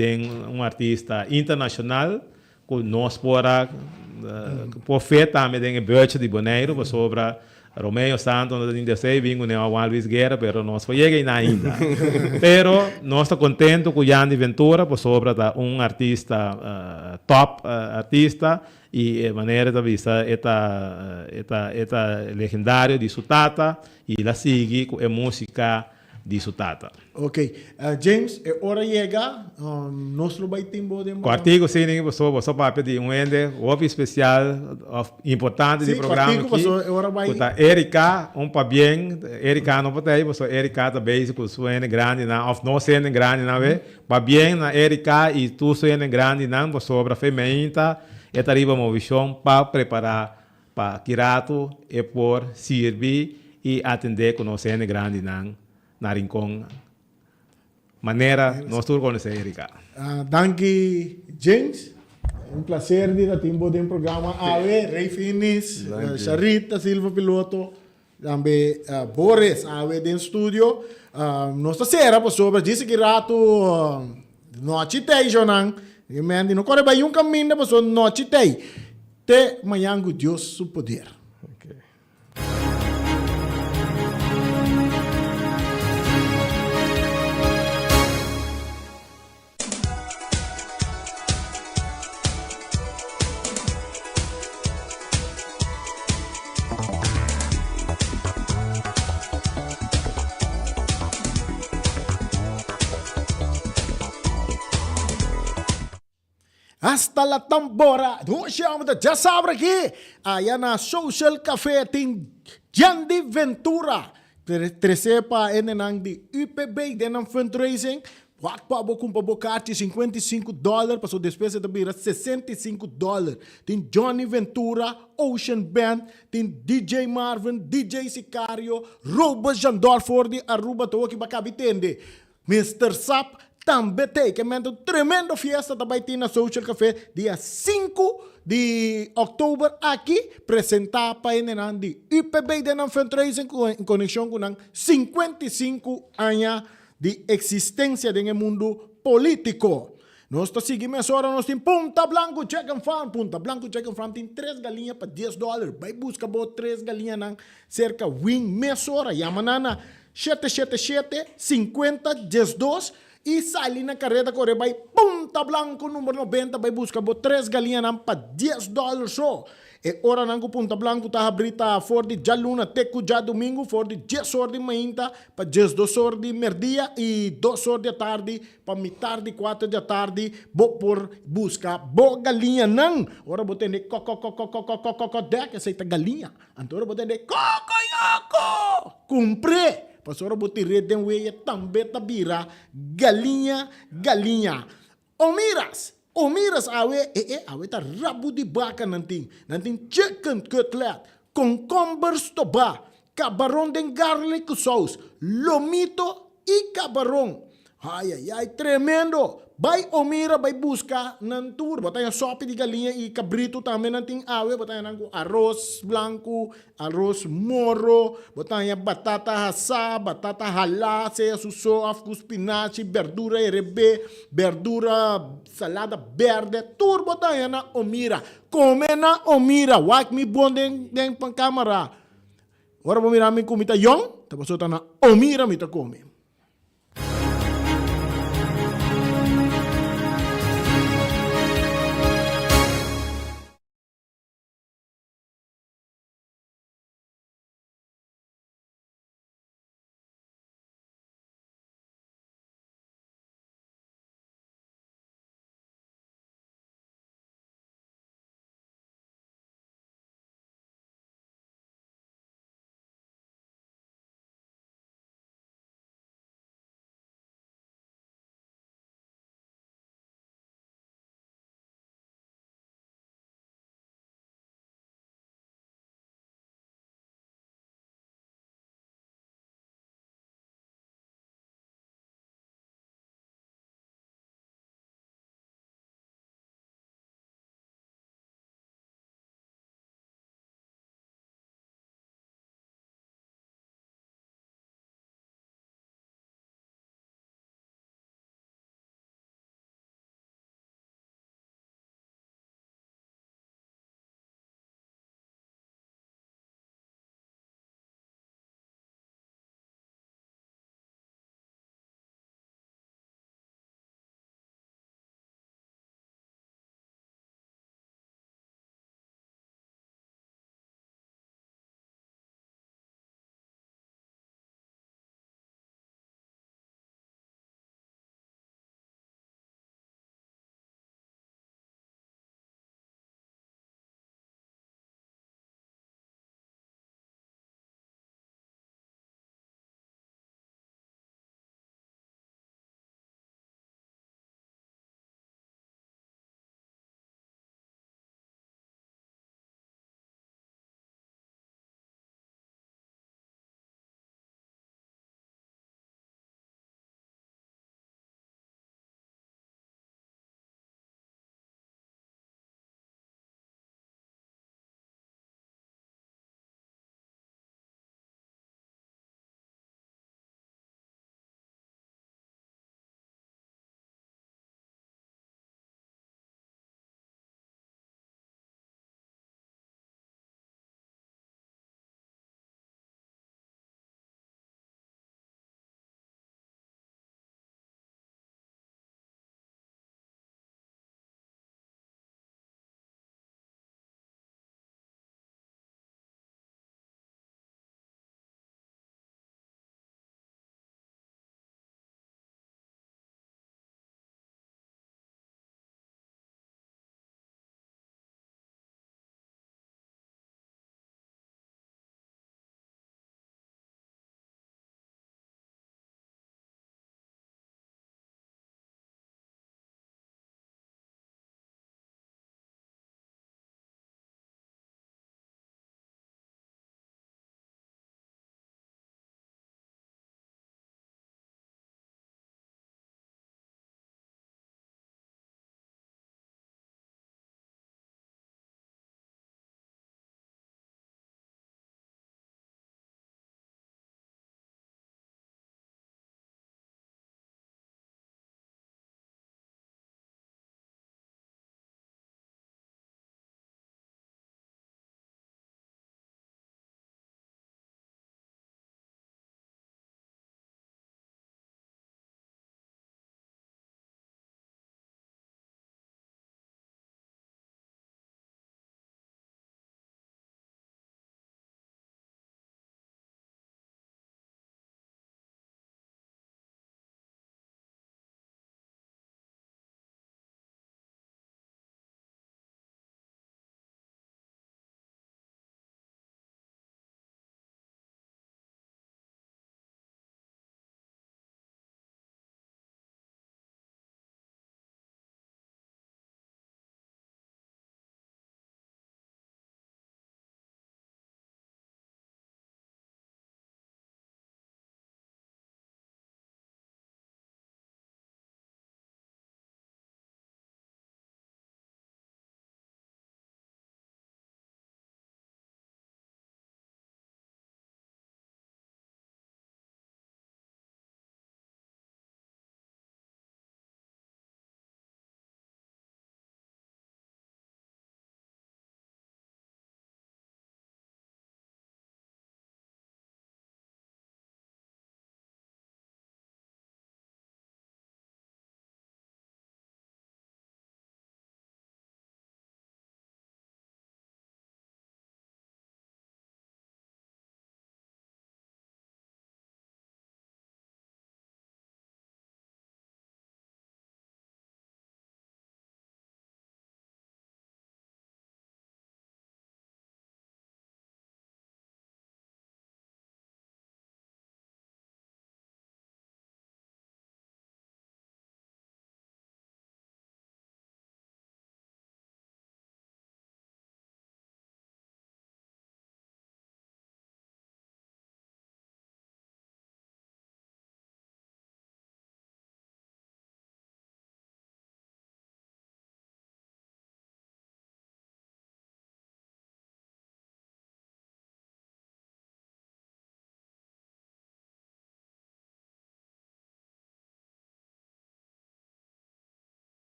artista internacional, que nós por feita também em Birch de Bonaire, sobre Romeo Santos, nós ainda sei, vingo ne Juan Luis Guerra, pero nós foi chegar ainda. Pero nós está contente com Yandy Ventura, por sobre artista top artista e maneira de vista eta legendário de sua tata e la sigue com a música de sua tata. Ok, James, hora chega, nós vai ter Quartigo sim, você papel de ende, o especial importante do programa aqui. Tá Erika, pa bem, Erika não pode aí, você Erika tá base com suene grande na, of não suene grande na ve, pa bem na Erika e tu suene grande na, sobre feminina, e tariba movição para preparar para kirato e por servir e atender com o suene grande na rincón. Maneira, nós todos conhecemos Erika. Danke, James. Um prazer de estar em programa AVE, Rei Finis, Charita Silva Piloto, também Boris AVE do estúdio. Nossa será sobre disse que rato noite tem Jonan. E me não corre bem caminho para noite tem. Te manhã com Deus seu poder. Hasta la tambora. Já sabe aqui. Aí na Social Café tem Yandy Ventura. Tresepa enenang de UPB denang fundraising. Wat pa bo kumpa bo kaartje $55, passou despesa da bira $65. Tem Johnny Ventura, Ocean Band, tem DJ Marvin, DJ Sicario, Robert Jandorfor de Aruba, to que bakabi tende. Mr. Sap também tem que manda tremendo fiesta também tem na Social Café dia 5 de outubro aqui apresentar para ele de IPB de fundraising em conexão com 55 anos de existência no mundo político. Nós seguimos agora, nós temos Punta Blanco Check and Farm. Punta Blanco Check and Farm tem 3 galinhas para $10. Vai buscar 3 galinhas na cerca wing mês hora. Yamanana 777-50-12 e sai ali na carreta corre vai Punta Blanco número 90 vai buscar 3 galinhas para $10 só. E ora nango Punta Blanco tá abrita for de já luna teco já domingo for de 10 horas de manhã para 10 horas de merdia e 2 horas da tarde para metade 4 da tarde bo por busca bo galinha não ora bote de coco deck aceita galinha antora bote de coco cumpre pasora bote rede weia também tabira galinha Omiras awe ta rabu di baka nanting chicken cutlet, cucumbers to ba, cabarón de garlic sauce, lomito y cabarón. Ay, tremendo. Vai Omira, vai busca ng tour. Bataya sopi di galinha y cabrito também nanting awe. Bataya nang arroz blanco, arroz moro, bataya batata hasa, batata hala, seya suso, afko spinaci, verdura erebe, verdura salada verde. Tour bataya na Omira. Come na Omira. Wak mi bon den pang kamera. Ora mo mirami kumita yong, tapos na Omira mita come.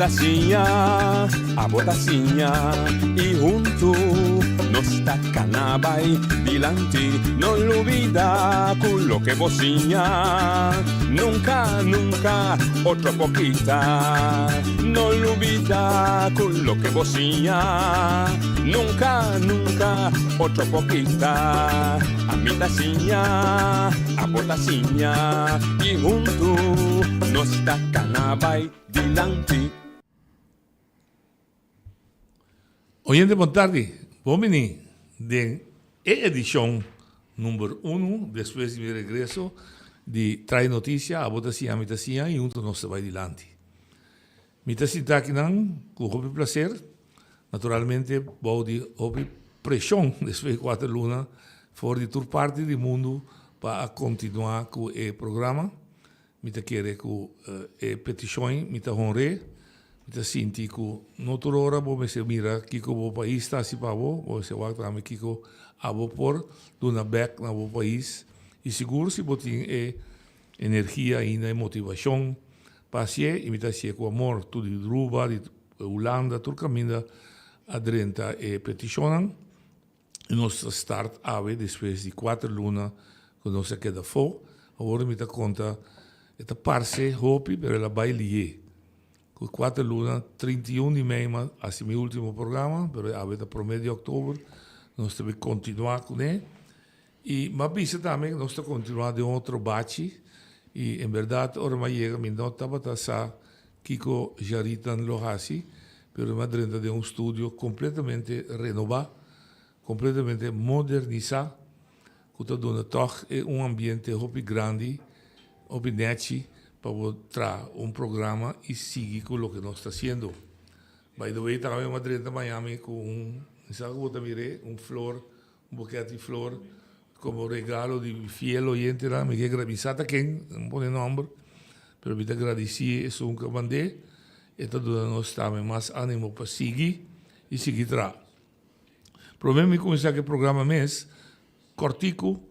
a botacinha, e junto nos tacanabay dilante, no olvida con lo que vocinha, nunca, nunca, otra poquita, no olvida con lo que vocinha, nunca, nunca, otra poquita, a mi tacinha, a botacinha, y junto nos tacanabay dilante. Oyente, boa tarde. Vamos de edición número 1, después de mi regreso, de Trae Notícia, a Botacinha, a Mitacinha, e junto nós vai adiante. Mitacinha está aqui, com muito prazer. Naturalmente, vou de pressão, depois de 4 lunas, fora de toda parte do mundo, para continuar com o programa. Mita querer com petições, mita honre. Mita sinti que noutra hora vou se mira que o país está assim para vou se vai também que a vou por dona back na o país e seguro se botin energia ainda e motivação para ser imita ser com amor tudo de Druba de Holanda tudo caminho adrenta e peticionam e nós start ave depois de 4 lunas quando nós queda fo agora me conta esta parce hopi per la bailie com 4 lunas, 31 de maio, assim meu último programa, mas a promedio de outubro, nós temos que continuar com ele. E, mas bisa também, nós temos que continuar de outro bate, e, em verdade, ora mais chega, me nota para sa Kiko Jaritan Lohasi, pero madrenda de estúdio completamente renovado, completamente modernizado, que está dando toch ambiente hopi grande, hopi neti, para trazer programa e seguir com o que nós está fazendo. By the way, estava em Madrid, Miami, com flor, buquete de flor, como regalo de fiel oyente, me quer agradecer quem, não pode nome, mas me agradecer isso que mandei, e está dando nós também mais ânimo para seguir e seguir atrás. O problema é começar que o programa mês, cortico,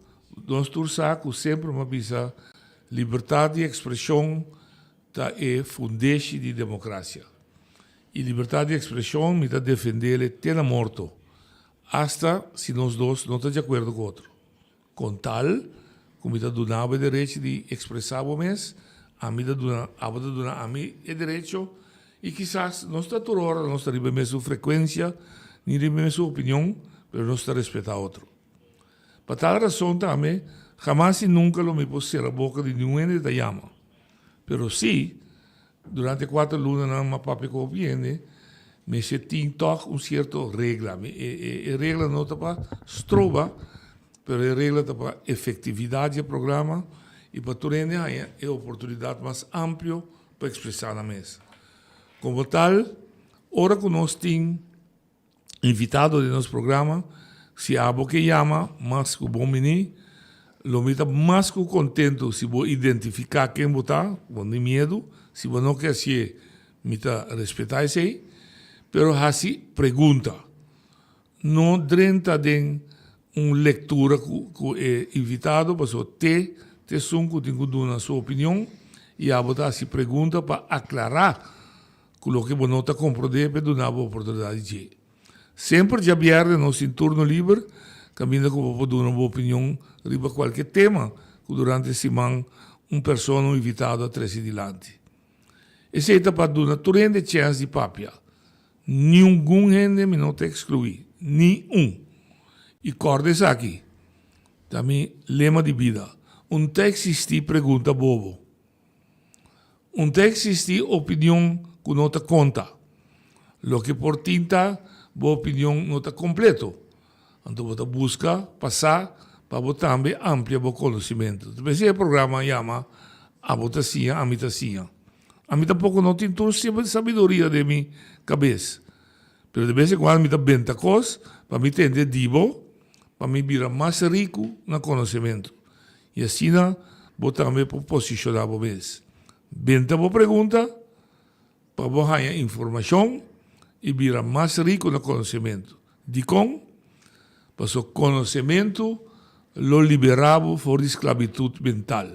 nós tursaco sempre uma bisa liberdade de expressão é fundeixe de democracia. E liberdade de expressão me está defendendo até a morte, hasta se nós dois não estamos de acordo com o outro. Com tal, como está dando o direito de expressar o mês, a mim está dando a mim o direito, e quizás não está toda hora, não está a mesma frequência, nem a mesma opinião, mas não está a respeitar o outro. Por tal razão também, jamás y nunca lo me puse a la boca de ninguém da llama. Pero sí, durante 4 lunas, nada más papi que viene, me sentí toch cierto regla. Regla no está para stroba, pero regla está para efetividad del programa y para tener una oportunidad más amplia para expresar la mesa. Como tal, ahora que nos tenemos invitado de nuestro programa, si algo que llama, más que bom menino, lo me está mais que contento se vou identificar quem votar, não tem medo, se vou não quer ser, me está respeitar isso aí, pero assim pergunta, não drenta de leitura que é invitado, mas te sunco tem que dar a sua opinião e a votar se pergunta para aclarar o que não está compreendendo para dar a oportunidade de. Sempre já aberto nosso turno livre, caminho com para dar uma opinião riba qualquer tema que durante a semana pessoa invitado a trazer adiante. Essa é para dar uma chance de papia. Nenhum gente me não te excluir. Nenhum. E cordes aqui. Também lema de vida. Te existir pergunta bobo. Te existir opinião que não te conta. Lo que por tinta, boa opinião não está completo. Então, você busca passar para também ampliar o conhecimento. Esse programa chama a Botacinha, a Mitacinha. A mim tampouco não tem toda a sabedoria de minha cabeça. Mas de vez em quando me dá benta coisa para me entender dibo, para me virar mais rico no conhecimento. E assim, vou também posicionar o mês. Benta boa pergunta, para ganhar informação e virar mais rico no conhecimento. De com? Para o conhecimento lo liberava fora de esclavitud mental.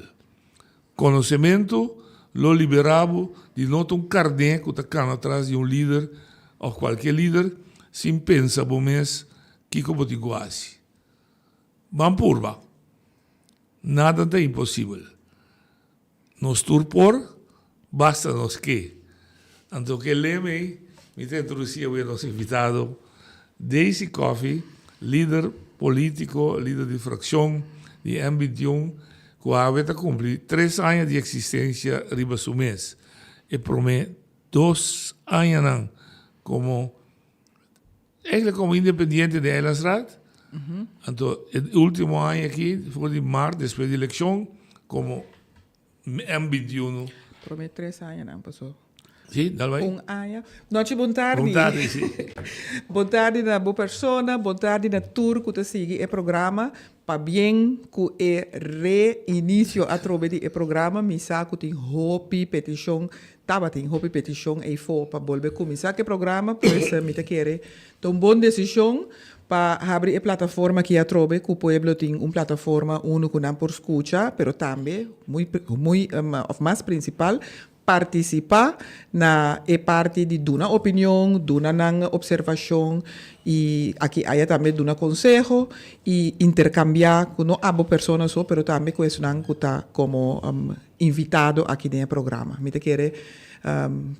Conhecimento lo liberamos de no un carnet que está atrás de un líder o cualquier líder sin pensar por mes que como te hace. Van purva. Nada é impossível. Nos turpor, basta nos que. Então, que leme, me introduzia o nosso invitado, Daisy Coffee, líder político, líder de fracção de M21, que a cumprir 3 anos de existência riba su mês. E promete 2 anos como independente de Elasrat. Então, o último ano aqui foi de março, depois da eleição, como M21. Promete 3 anos, não passou? Sim, dá vai. Ano. Noite, boa tarde. Boa tarde, sim. Boa tarde na boa pessoa, boa tarde na tour que sigue o programa. Para bem que é reinício a través do programa, me saco tem hopi petição, tava tem hopi petição e for para volver começar o programa, pois me te quer uma boa decisão para abrir a plataforma que a trobe, que o pueblo tem uma plataforma única não por escuta, pero também mais principal participar na parte de uma opinião, de uma observação e aqui há também de um conselho e intercambiar com não há pessoas só, pero também com isso não está como invitado aqui no programa. Me te quer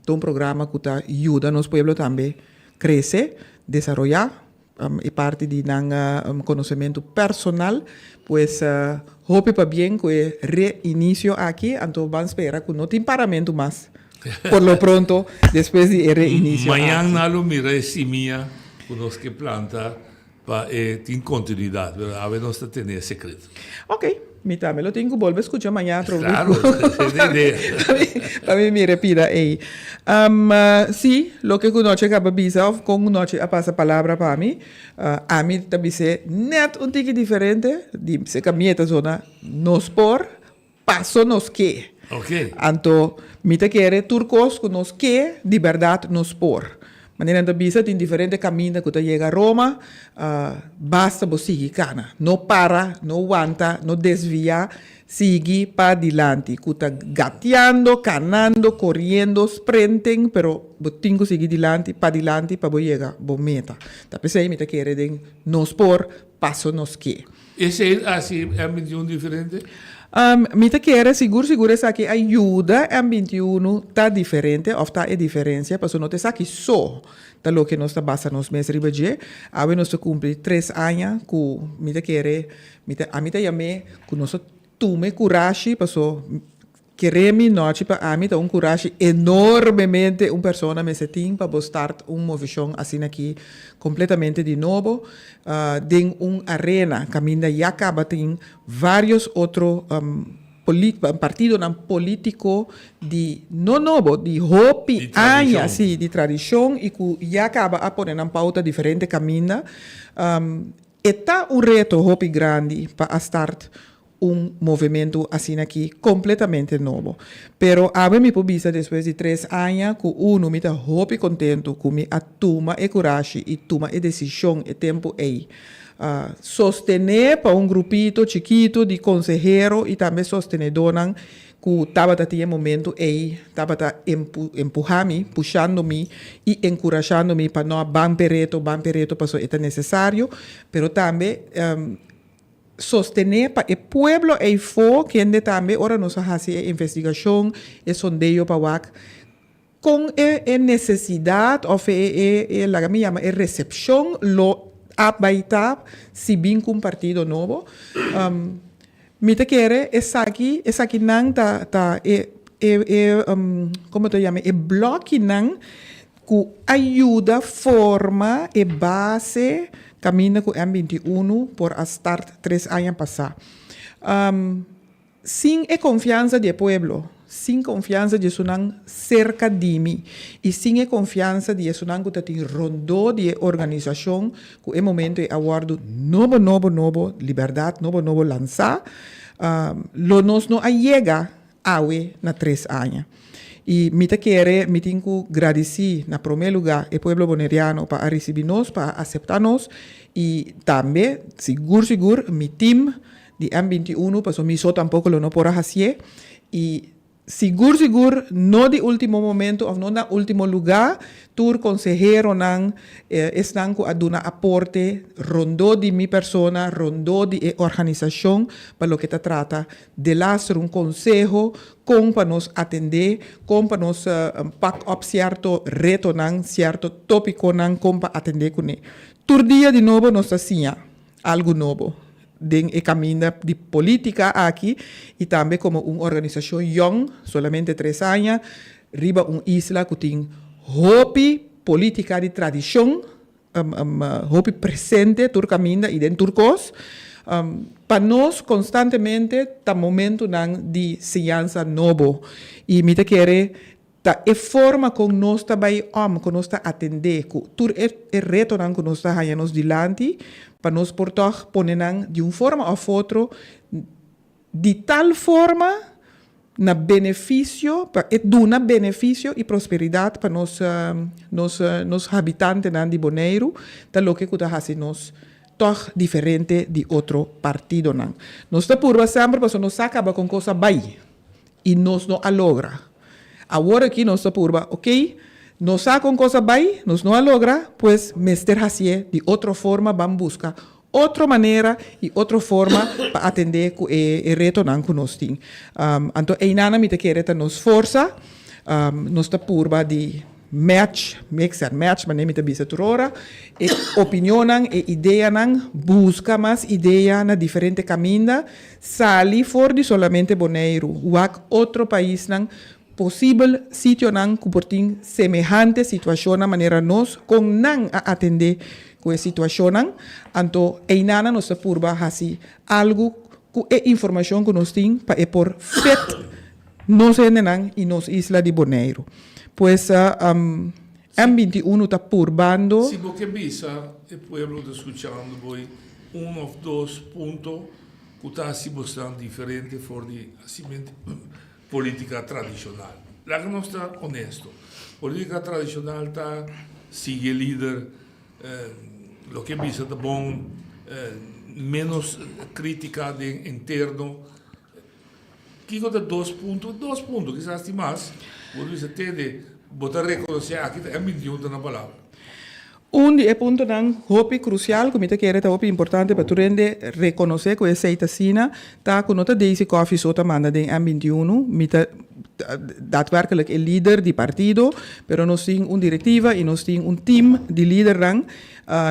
um programa que está ajuda nosso pueblo também crescer, desenvolver e parte de conhecimento personal, pues hope para bien que reinicio aquí, então vamos esperar que não tem paramento mais. Por lo pronto, depois de reinicio. Mañana lo mira semilla que nós que planta para ter continuidade, a ver nós tem secreto. Ok, me também lo tenho que volver a escuchar amanhã. Claro, esa idea. Para mí me repita ahí. Sí, lo que conoce que babisa, con noche a pasa palabra para mí. A mí también se net un tique diferente. Se cambia zona nos por, paso nos que. Ok. Anto, me te quiere turcos que nos que, de verdad nos por. Maneira da bisa tem diferente caminho que chega a Roma, basta você seguir cana, não para, não aguanta, não desvia, sigue para adiante, que está gateando, canando, correndo, sprinting, pero tem que seguir adiante para chegar a meta. Tá pensando me quer den nos por passo nos que. Esse é assim é um diferente. Me quer seguro essa aqui ajuda a 21 tá diferente ou tá é diferença, porque não te sabe só da lo que nós tá basta nos meses ribaje, a nós cumpre 3 anos que me quer a mim chamei que nós tume coragem, porque queremos noite para a mim tá coragem enormemente pessoa me setim para start movimento assim aqui completamente de novo, de arena caminha e acaba tem vários outros partidos políticos de não novo, de hopi anos, sim, de tradição e que já acaba a pôr na pauta diferente caminho. Está reto hopi grande para start movimento assim aqui completamente novo. Pero a mim me pubisa depois de 3 anos que uno me está hopi contento que me atuma e coragem e toma e decisão e tempo aí. Sostener para grupito chiquito de consejero e também sostener donan que estava a momento aí, estava a empurrar-me, puxando-me e encorajando-me para não bampereto, para isso é necessário, pero também sostener para o pueblo e for que também ora nós fazemos investigação e sondeio para o com a necessidade ou a me chama a recepção lo abaitar se bem com um partido novo me te quer essa aqui não tá como te chama é bloco não que ajuda forma e base caminha com M21 por a start 3 anos passar. Sem a confiança do povo, sem confiança de Sunan cerca de mim e sem a confiança de Sunan que tem rondou de organização que é momento de aguardo novo, liberdade, novo lançar, nós não chega a na 3 anos. E me tenho que agradecer, na primeiro lugar, o povo boneriano para receber-nos, para aceitar-nos, e também, seguro, meu time de M21, porque eu só tampouco não posso fazer, e Seguro, no de último momento, of no na último lugar, tur consejero nang están com aduna aporte, rondo de mi persona, rondo de organización, para lo que te trata de hacer un consejo, com para nos atender, com para nos pack up cierto reto nang, cierto tópico nang, com para atender con él. Tur dia de novo nos hacía algo novo. Den camino de política aquí y también como una organización young, solamente 3 años, riba una isla que tiene hopi política de tradición, hopi presente, tur camino y den turcos, para nos constantemente ta momento nang di ciência novo y mi te quiere ta e forma con nos ta bai con nos ta atender, tur e reto nang con nos ta hayanos dilante, para nos portar ponen de una forma u outra, de tal forma, na beneficio, duna beneficio e prosperidade para nos habitantes de Bonaire, da lo que kuta hasi nos toch diferente de outro partido nan. Nos está purba sempre, porque nos acaba com coisa bai e nos não alogra. Agora aqui nos está purba, ok? Nos saca com coisa bai, nos não alogra, pues mester hasie de outra forma, vamos buscar outra maneira e outra forma para atender o reto que nós temos. Então, ainda me te quer nos força, nos está purba de match, mix and match, mas nem me te bisa turora, e opinião e ideia busca mais ideia na diferente caminho, sali fora de solamente Bonaire, ou outro país possível sítio nang kuporting semejante situação na maneira nós com nang a atender com a situação nang anto einana nos purba hasi algo com a informação que nós tem para e por fet nós nang e nos isla de Bonaire pues M21 tá purbando se você bisa o pueblo está escuchando voi ou dois pontos que está se mostrando diferente for de política tradicional. La que no está honesto. Política tradicional está sigue líder, lo que dice de bon, menos crítica de interno. Kiko de dos puntos, quizás más. Por isso de botar reconocer aqui é M21 na palavra. Punto hopi crucial, como te quer hopi importante para tu rende reconocer que essa itacina tá com nota Daisy Coffee sota manda de M21, mita daadwerkelijk een líder di partido, pero nós temos diretiva e nós temos team de líder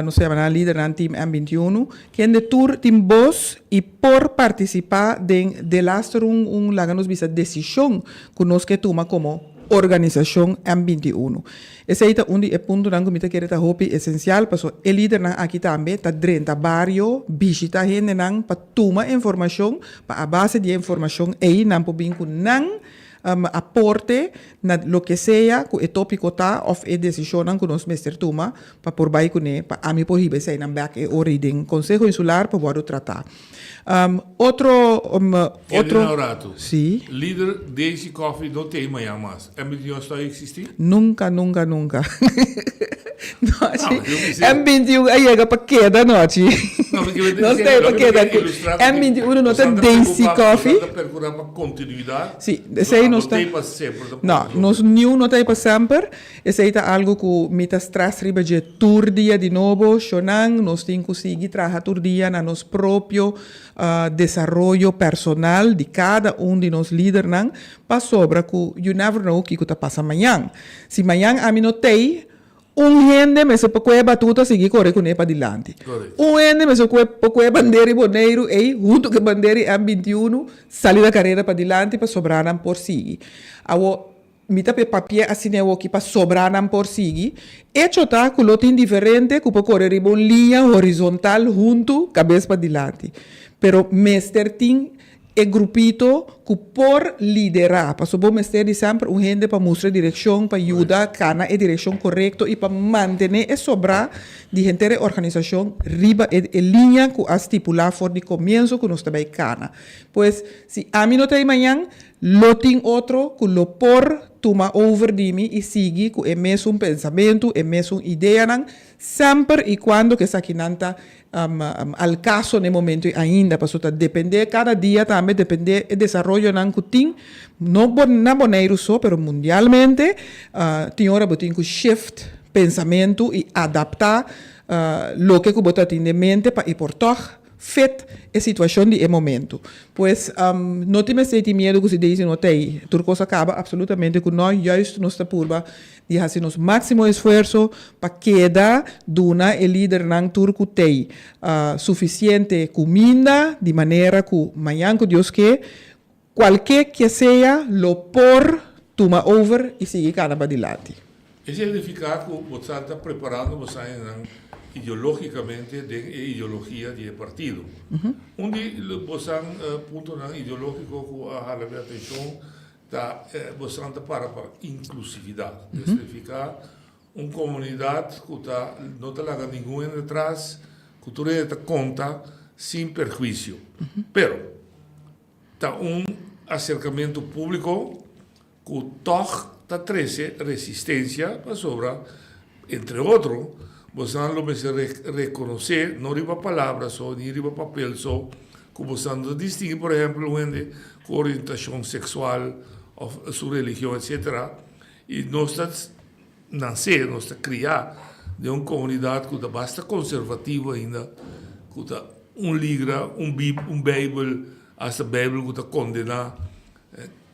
nós temos een líder team M21, que de tour team boss e por participar de laster laga nos bisa decisão que nós que toma como organização M21. Esse é o ponto que eu quero dizer essencial, porque o líder aqui também está dentro do barrio, visita a gente para tomar informação, para a base de informação, aí não pode vir com aporte na lo que seja, que o tópico está, ou a decisão que nós mestre toma, para por baixo com ele, para a mim por ribe sair na back e origem, Conselho Insular para poder tratar. Outro sim. Líder Daisy Coffee não tem amanhã mais. M21 está a existir? Nunca. M21 aí chega para queda noite. Não sei para queda. M21 não tem Daisy Coffee. Para continuidade. Sim, esse aí não está. Não, nós não tem para sempre. Esse aí está algo que me está traz riba de tour dia de novo, Shonang, nós temos que conseguir trabalhar tour dia na nosso próprio desenvolvimento personal de cada de nós líderes, para sobra que you never know o que está passando amanhã. Se amanhã a mim não tem, gente me se pode batuta seguir correr com ele para adiante. Gente me se pode bandeira e boneiro e junto com bandeira M21 sair da carreira para adiante para sobrar por seguir. Mita pe papel assim eu aqui para sobrar por seguir. Hecho tá que lo tem diferente que pode correr em linha horizontal junto cabeça para adiante. Pero mester tem e grupito que por liderar, para bom mester sempre gente para mostrar direção, para ajudar cana e direção correta e para manter e sobrar de gente da organização riba e linha que a estipular for de começo que nós também cana. Pois se a mim não tem amanhã, lo tem outro que lo por toma over de mim e sigue com o mesmo pensamento, o mesmo ideia, sempre e quando que aqui nanta al caso no momento ainda, para depender cada dia também, depender do desenvolvimento que tem, não na boneiro só, mas mundialmente, tem hora que tem que shift pensamento e adaptar lo que você tem em mente para importar fet a situação de momento. Pois não temos esse medo que se diz não tem. Tudo coisa acaba absolutamente com nós, justo nossa turba, de fazer nosso máximo esforço para quedar duna e líder nang turco tem suficiente comida, de maneira que amanhã que Deus quer, qualquer que seja, lo por toma over e seguir cada para adiante. Esse significa que você está preparando você ideologicamente de ideologia de partido. Onde você ponto ideológico que a atenção está você para inclusividade. Significa uma comunidade que não está ninguém atrás, que tu te conta sem perjuízo. Pero está acercamento público que toch está trece resistência para sobra, entre outros. Você não precisa reconhecer, não riba palavras só, nem riba papel só, que você não distingue, por exemplo, gente com orientação sexual, ou sua religião, etc. E nós nascer, nós criar de uma comunidade que está bastante conservativa ainda, que está livro, Bíblia, essa Bíblia que está condenada.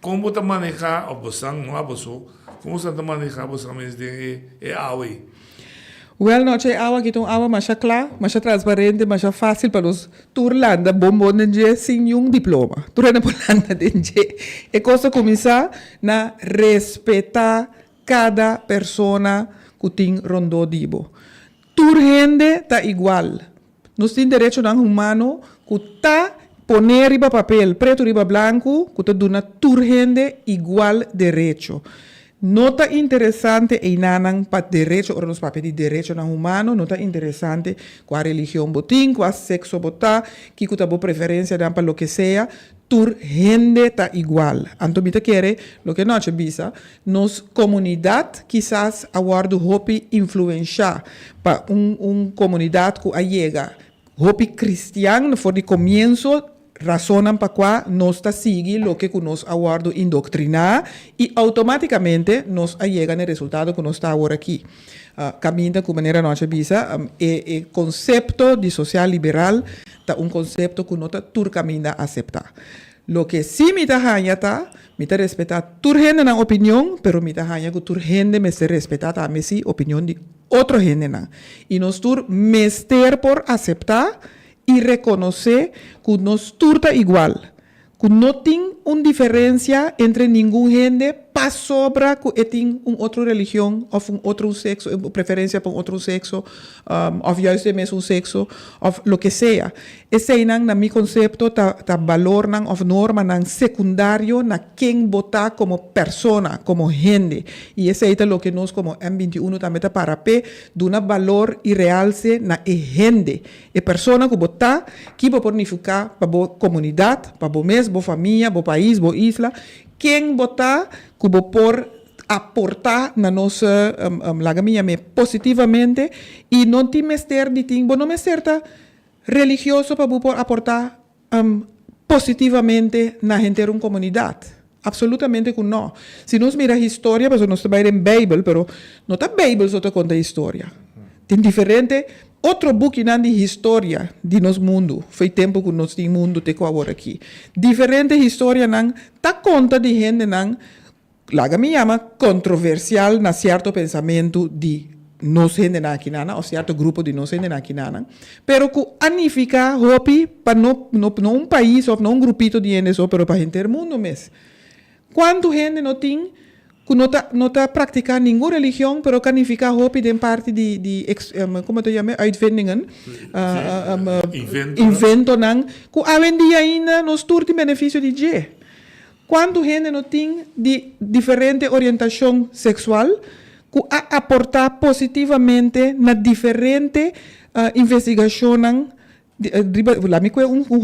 Como você manejar, ou você não é você, como você manejar, você mesmo é aue. Well, não é água que tem água mais clara, mais transparente, mais fácil para os turlanda bombom de sem nenhum diploma. Turlanda polanda de é coisa começar na respeitar cada pessoa que tem rondo dibo. Turhende tá igual. Nós temos direito não humano que tá poner riba papel preto riba branco que tá dona turhende igual direito. Nota interessante e nanang pat direito ou nos papel de direito na humano, nota interessante qual religião botin, qual sexo botar, que kuta bo preferência dan para lo que sea, tur gente tá igual. Anto mita quere lo que noche bisa, nos comunidade quizás aguardo hopi influenciar pa comunidade que allega hopi cristiano for de comienzo razonan para cual nos sigue lo que nos aguardo indoctrinar y automáticamente nos llegan el resultado que nos está ahora aquí. Camina de manera noche visa, el concepto de social liberal es un concepto que no está turcamina aceptar. Lo que sí me está respetar tu gente na opinión, pero me está que tu gente me se respeta también sí opinión de otro gente. Y nos tur mester por aceptar y reconocer que nos turta igual, que no tiene una diferencia entre ningún gente para sobra que tiene una otra religión o un otro sexo, preferencia por otro sexo, o juist de mismo sexo, o lo que sea. Ese es mi concepto, ta valor o norma secundario na quien vota como persona, como gente. Y ese es lo que nos como M21 también para pe de un valor y realce na gente. E persona que vota, que va pornificar para la comunidad, para la mes, para familia, para país, para isla, quem votar que por aportar na nossa lagamia positivamente e não tem mester de ting, não mester religioso para por aportar positivamente na gente de uma comunidade. Absolutamente que não. Se nós mira a história, porque nós estamos em Bíblia, pero não está Bíblia só te conta a história. Tem diferente outro book de história de nosso mundo. Foi tempo que nós temos mundo te agora aqui. Diferente história não tá conta de gente não laga me chama controversial na certo pensamento de nós gente na aqui nana ou certo grupo de nós gente na aqui nana. Pero que anifica hopi para não um país ou não um grupito de gente só, pero para gente do mundo mesmo. Quando gente não tem que não está praticando nenhuma religião, pero canifica hopi de parte de como te chama, uitvindingen, invento não, que hoje em dia ainda nos turte benefício de je. Quando gente não tem de diferente orientação sexual, que aportar positivamente na diferente investigação lá me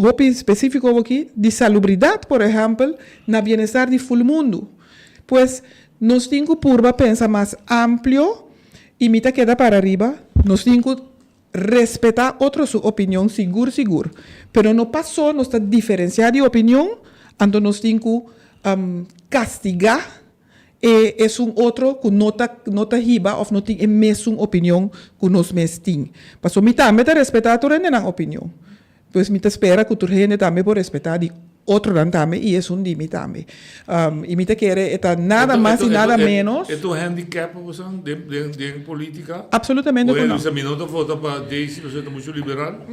hopi específico aqui de salubridade, por exemplo, na bem-estar de todo mundo. Pues nos tengo purba pensa más amplio y mita queda para arriba, nos tengo respetar otro su opinión, seguro, pero no pasó, no está diferenciar de opinión, ando nos tengo castigar, es un otro que nota hiba, o no tiene mesma opinión que nos mestin. Pasó mita también respetar tu rende na opinión. Pues mita espera que tu rende también por respetar de otro também e é um limite também. E me quer nada mais e nada menos. É tu handicap você de política? Absolutamente não. Você não vota para desse, você é muito liberal?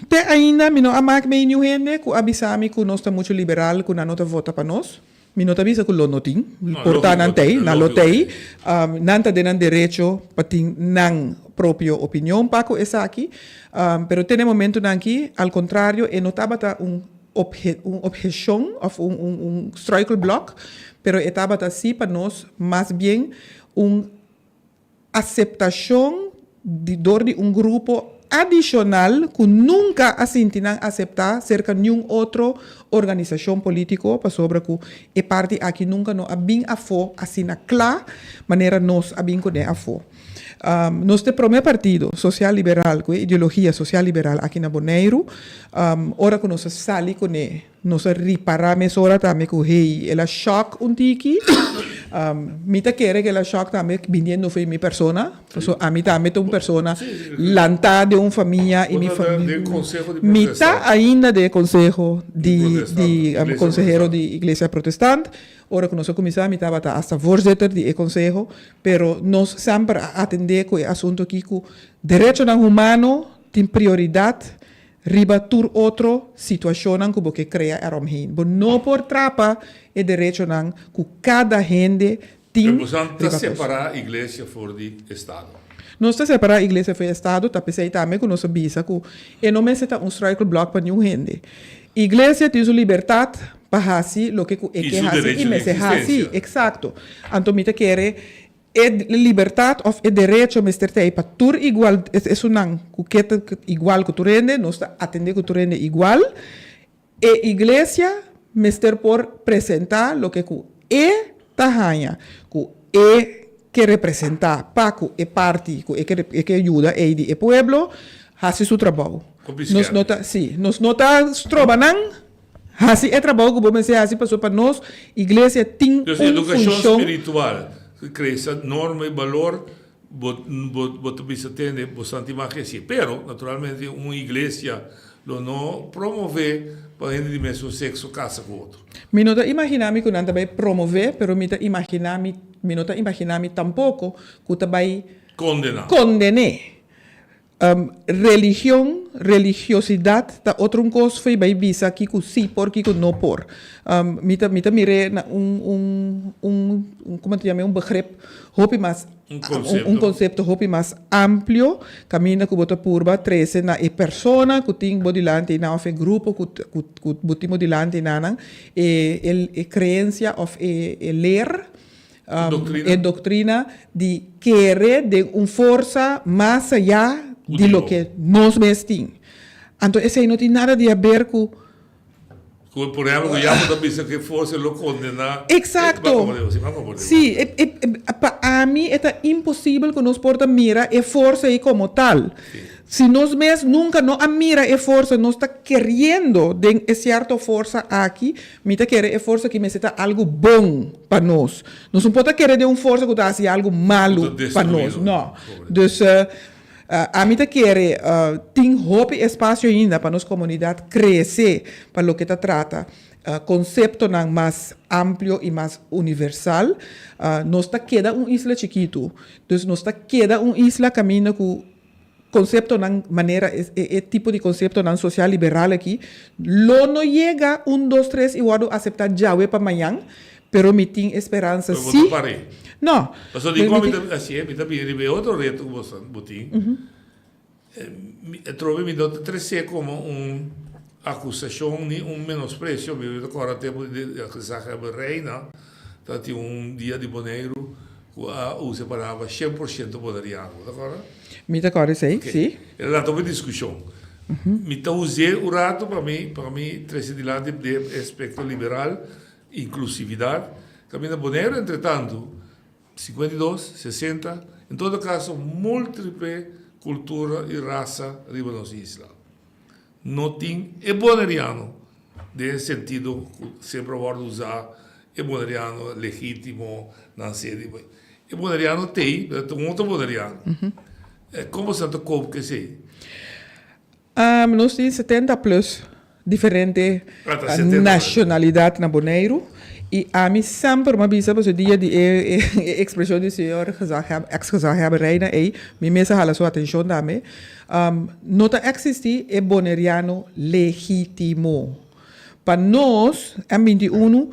Te ainda me não amak me new gente que avisami que nós estamos muito liberal, que não vota para nós. Me não avisa que lo notin, porta nantei, na lotei, nanta denan direito para tin nan propio opinião paco essa aqui, pero tem momento aqui, ao contrário, e notava objeção ou strike block, pero estava assim para nós mais bem aceitação de dor de grupo adicional que nunca assintinan aceitar cerca de nenhuma outra organização política para sobre que é parte aqui nunca não abin a fo assim na clara maneira nós abin com a fo. Nós temos o primeiro partido social liberal, com ideologia social liberal aqui na Bonaire. Ora que nós saímos com ele, nós reparamos ora também com ele, ela choque tiki. Me quer que ela choque também vindo foi minha persona. A mim também é uma persona lantada de uma família e minha família. Me ainda de conselho de consejero de igreja protestante. Ora que nós começamos, me estava hasta voorzitter de conselho, pero nós sempre atender com o assunto aqui que direito humano tem prioridade riba tur outro situação que você cria eromheen. Mas não por trapa é direito que cada gente tem. Mas nós separar a igreja fora do Estado. Nós separar a igreja fora do Estado, tá pensei também que nós avisa que não me seta strike block para nenhum gente. Igreja tem sua liberdade para fazer o que é que fazer e me se fazer, exato. Então me quer liberdade ou direito de ter para tur igual é igual que tu rende, nós atender que tu rende igual. E igreja me ter por apresentar o que é tahanha, que representar para que parte que ajuda o pueblo fazer seu trabalho. Nós nota trabalhando. Assim é trabalho que vamos dizer assim para nós, igreja tem uma educação espiritual, que cresce norma e valor, você precisa ter bastante mais assim. Pero, naturalmente, uma igreja não promove para gente de mesmo sexo casa com outro. Me não imaginar-me que não vai promover, pero me não imaginar-me tampouco que vai condenar. Religiosidade tá outra coisa foi bem vista aqui que sim por que não por mita mire na como te chama begrepo hopi mais conceito hopi mais amplo caminha que bota purba 13 na persona que tem bodilante na of grupo que botimo dilante na crença of ler doutrina de querer de força mais allá de lo que nós mesmos. Então, esse aí não tem nada a ver com... Por exemplo, já muita pessoa que fosse lo condenar. Exato. Sim, para mim é impossível que nós porta mira e força aí como tal. Se nós mesmos nunca não mira e força, nós está querendo de certa força aqui, me está querendo força que me está algo bom para nós. Nós não pode querer de uma força que está assim algo malo para nós. Não. Então, a mim quer tem hope espaço ainda para nossa comunidade crescer para o que trata conceito mais amplo e mais universal. Nós queda isla chiquito, então nós queda isla caminho com conceito na maneira tipo de conceito na social liberal aqui. Lo não chega 1, 2, 3 e o aceitar já para amanhã, pero me tem esperança sim. Não. Mas eu digo, assim, me também outro reto que você botou. Trovo-me de trazer como acusação, menosprezo. Eu agora tempo de acusar a reina, que dia de Bonaire, que separava 100% bodariano, agora? Me tá claro isso aí, sim. Ela está uma discussão. Me tá usei o rato para mim trazer de lado de aspecto liberal, inclusividade. Camina Bonaire, entretanto, 52, 60, em todo caso, múltiple cultura e raça riba nossa isla. Não tem é boneriano, nesse sentido, sempre vou usar é boneriano legítimo, não sei, é boneriano tem, um outro boneriano. Como Santo Copo que sei? Nós temos 70 plus diferentes tá 70 nacionalidades na Bonaire. E a mim sempre me avisa para o dia de expressão do senhor ex-gezag Reina e me mesa hala sua atenção também. Não existe é boneriano legítimo. Para nós, em 21,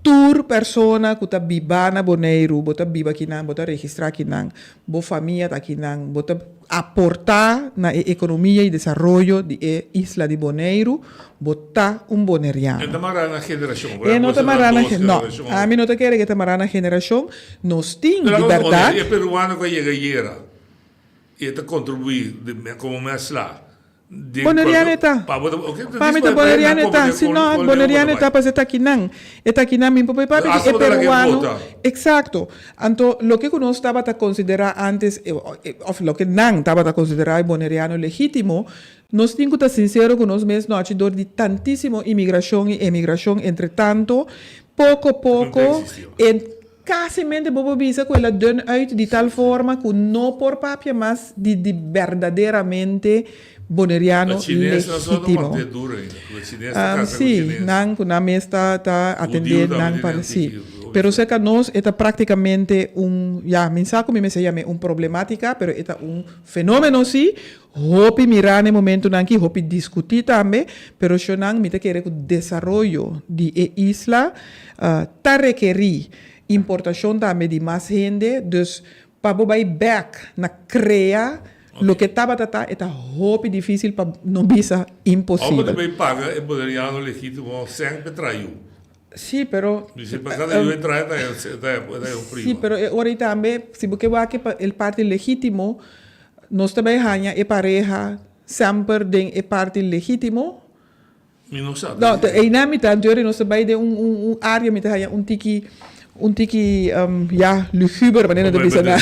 tur persona que está viva na Bonaire, bota viva aqui não, bota registrar aqui não, bo família aqui não, bota aportar na economia e desenvolvimento de isla de Bonaire, bota boneriano. É da na geração. Não está marana, não. A mim não te quer que está marana geração, nós temos liberdade. É peruano que chega e está contribuir como mais lá. Boneriano está. Para mim, boneriano está. Se não, boneriano está para estar aqui não. Está aqui não, me pode para é peruano. Exato. Então, lo que nós estava a considerar antes, ou lo que não estava a considerar boneriano legítimo, nós temos que estar sincero com nós mesmos, nós temos de tantíssimo imigração e emigração, entretanto, pouco a pouco, quase bobo bisa que ela dão uit de tal forma que não por papia, mas de verdadeiramente boneriano legítimo. Sim, não, na mesa está atendendo, não para si. Pero sé que nós é praticamente mensaje me se llama problemática, pero é fenômeno sim. Hopi mirar no momento nanki, hopi discutir também, pero eu não me quero que o desenvolvimento de isla tá requerir importação também de mais gente, dus para bobai back na criar lo que estava é hopi difícil para não bisa impossível. Como também paga é boneriano legítimo sempre traiu. Sim, pero se passar eu entrar sim, pero ahorita também se você vai que el parte legítimo nós também ganha é pareja sempre tem é parte legítimo. Não, e na mitad de nós também de área mitad ganha tiki luguber wanneer de bisa na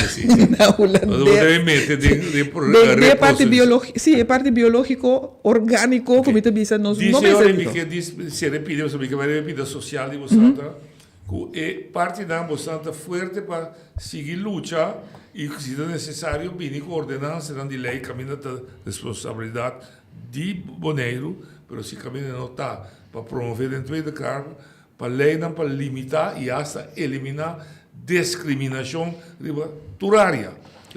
holandês. De parte biológico, sim, é parte biológico orgânico como te bisa nós não pensamos. Dice se repite, você me vai repetir social de você, que é parte da bastante forte para seguir luta e se é necessário vir com ordenança de lei caminha da responsabilidade de Bonaire, mas se caminha não está para promover dentro da carga para lei não para limitar e até eliminar discriminação turária.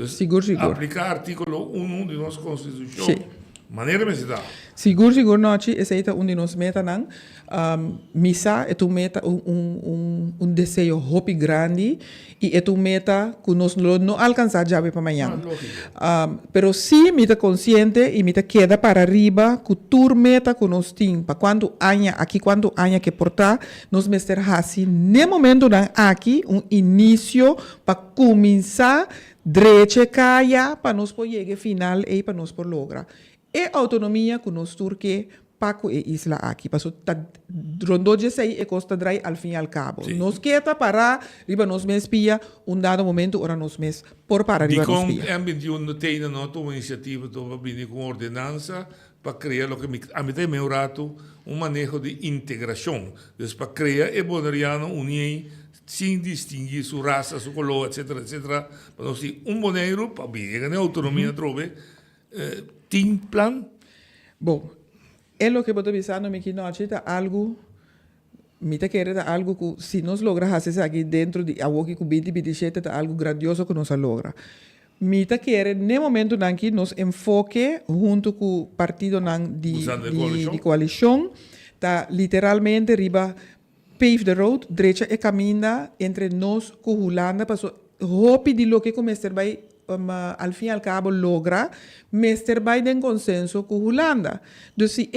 Seguro. Aplicar artículo 1 de nossa Constituição. Sim. Maneira me se dá. Seguro, noite, esse é um de nós meta não. Misa é meta desejo hopi grande e é meta que nós não alcançar já para amanhã. Pero sim, meta consciente e meta queda para arriba que tur meta que nós temos para quando anha que portar nós mester assim no momento não aqui início para começar direito caia para nós poder final e para nós por lograr. É autonomia que nós turque Paco e isla aqui. Passou rondou de sei e costa drai al fim e al cabo. Sim. Nos quieta para riba nos mes pia dado momento ora nos mes por para riba nos pia. Em 21 tem uma iniciativa para vir com ordenança para criar o que a mim tem melhorado manejo de integração. Então para criar e boneriano união sem distinguir sua raça, sua color, etc, para nós ter boneiro para vir a autonomia trove. Tem plan? Bom, é o que eu estou pensando que não é algo, me te quer algo que se nós logramos fazer aqui dentro de algo que 2027 é algo grandioso que nós logra. Me te quer no momento em que nós enfoque junto com o partido de coalição, tá literalmente riba pave the road, direita e caminha entre nós com Holanda, para hope de lo que começar vai al fin y al cabo logra Mr. Biden consenso com Holanda. Então, se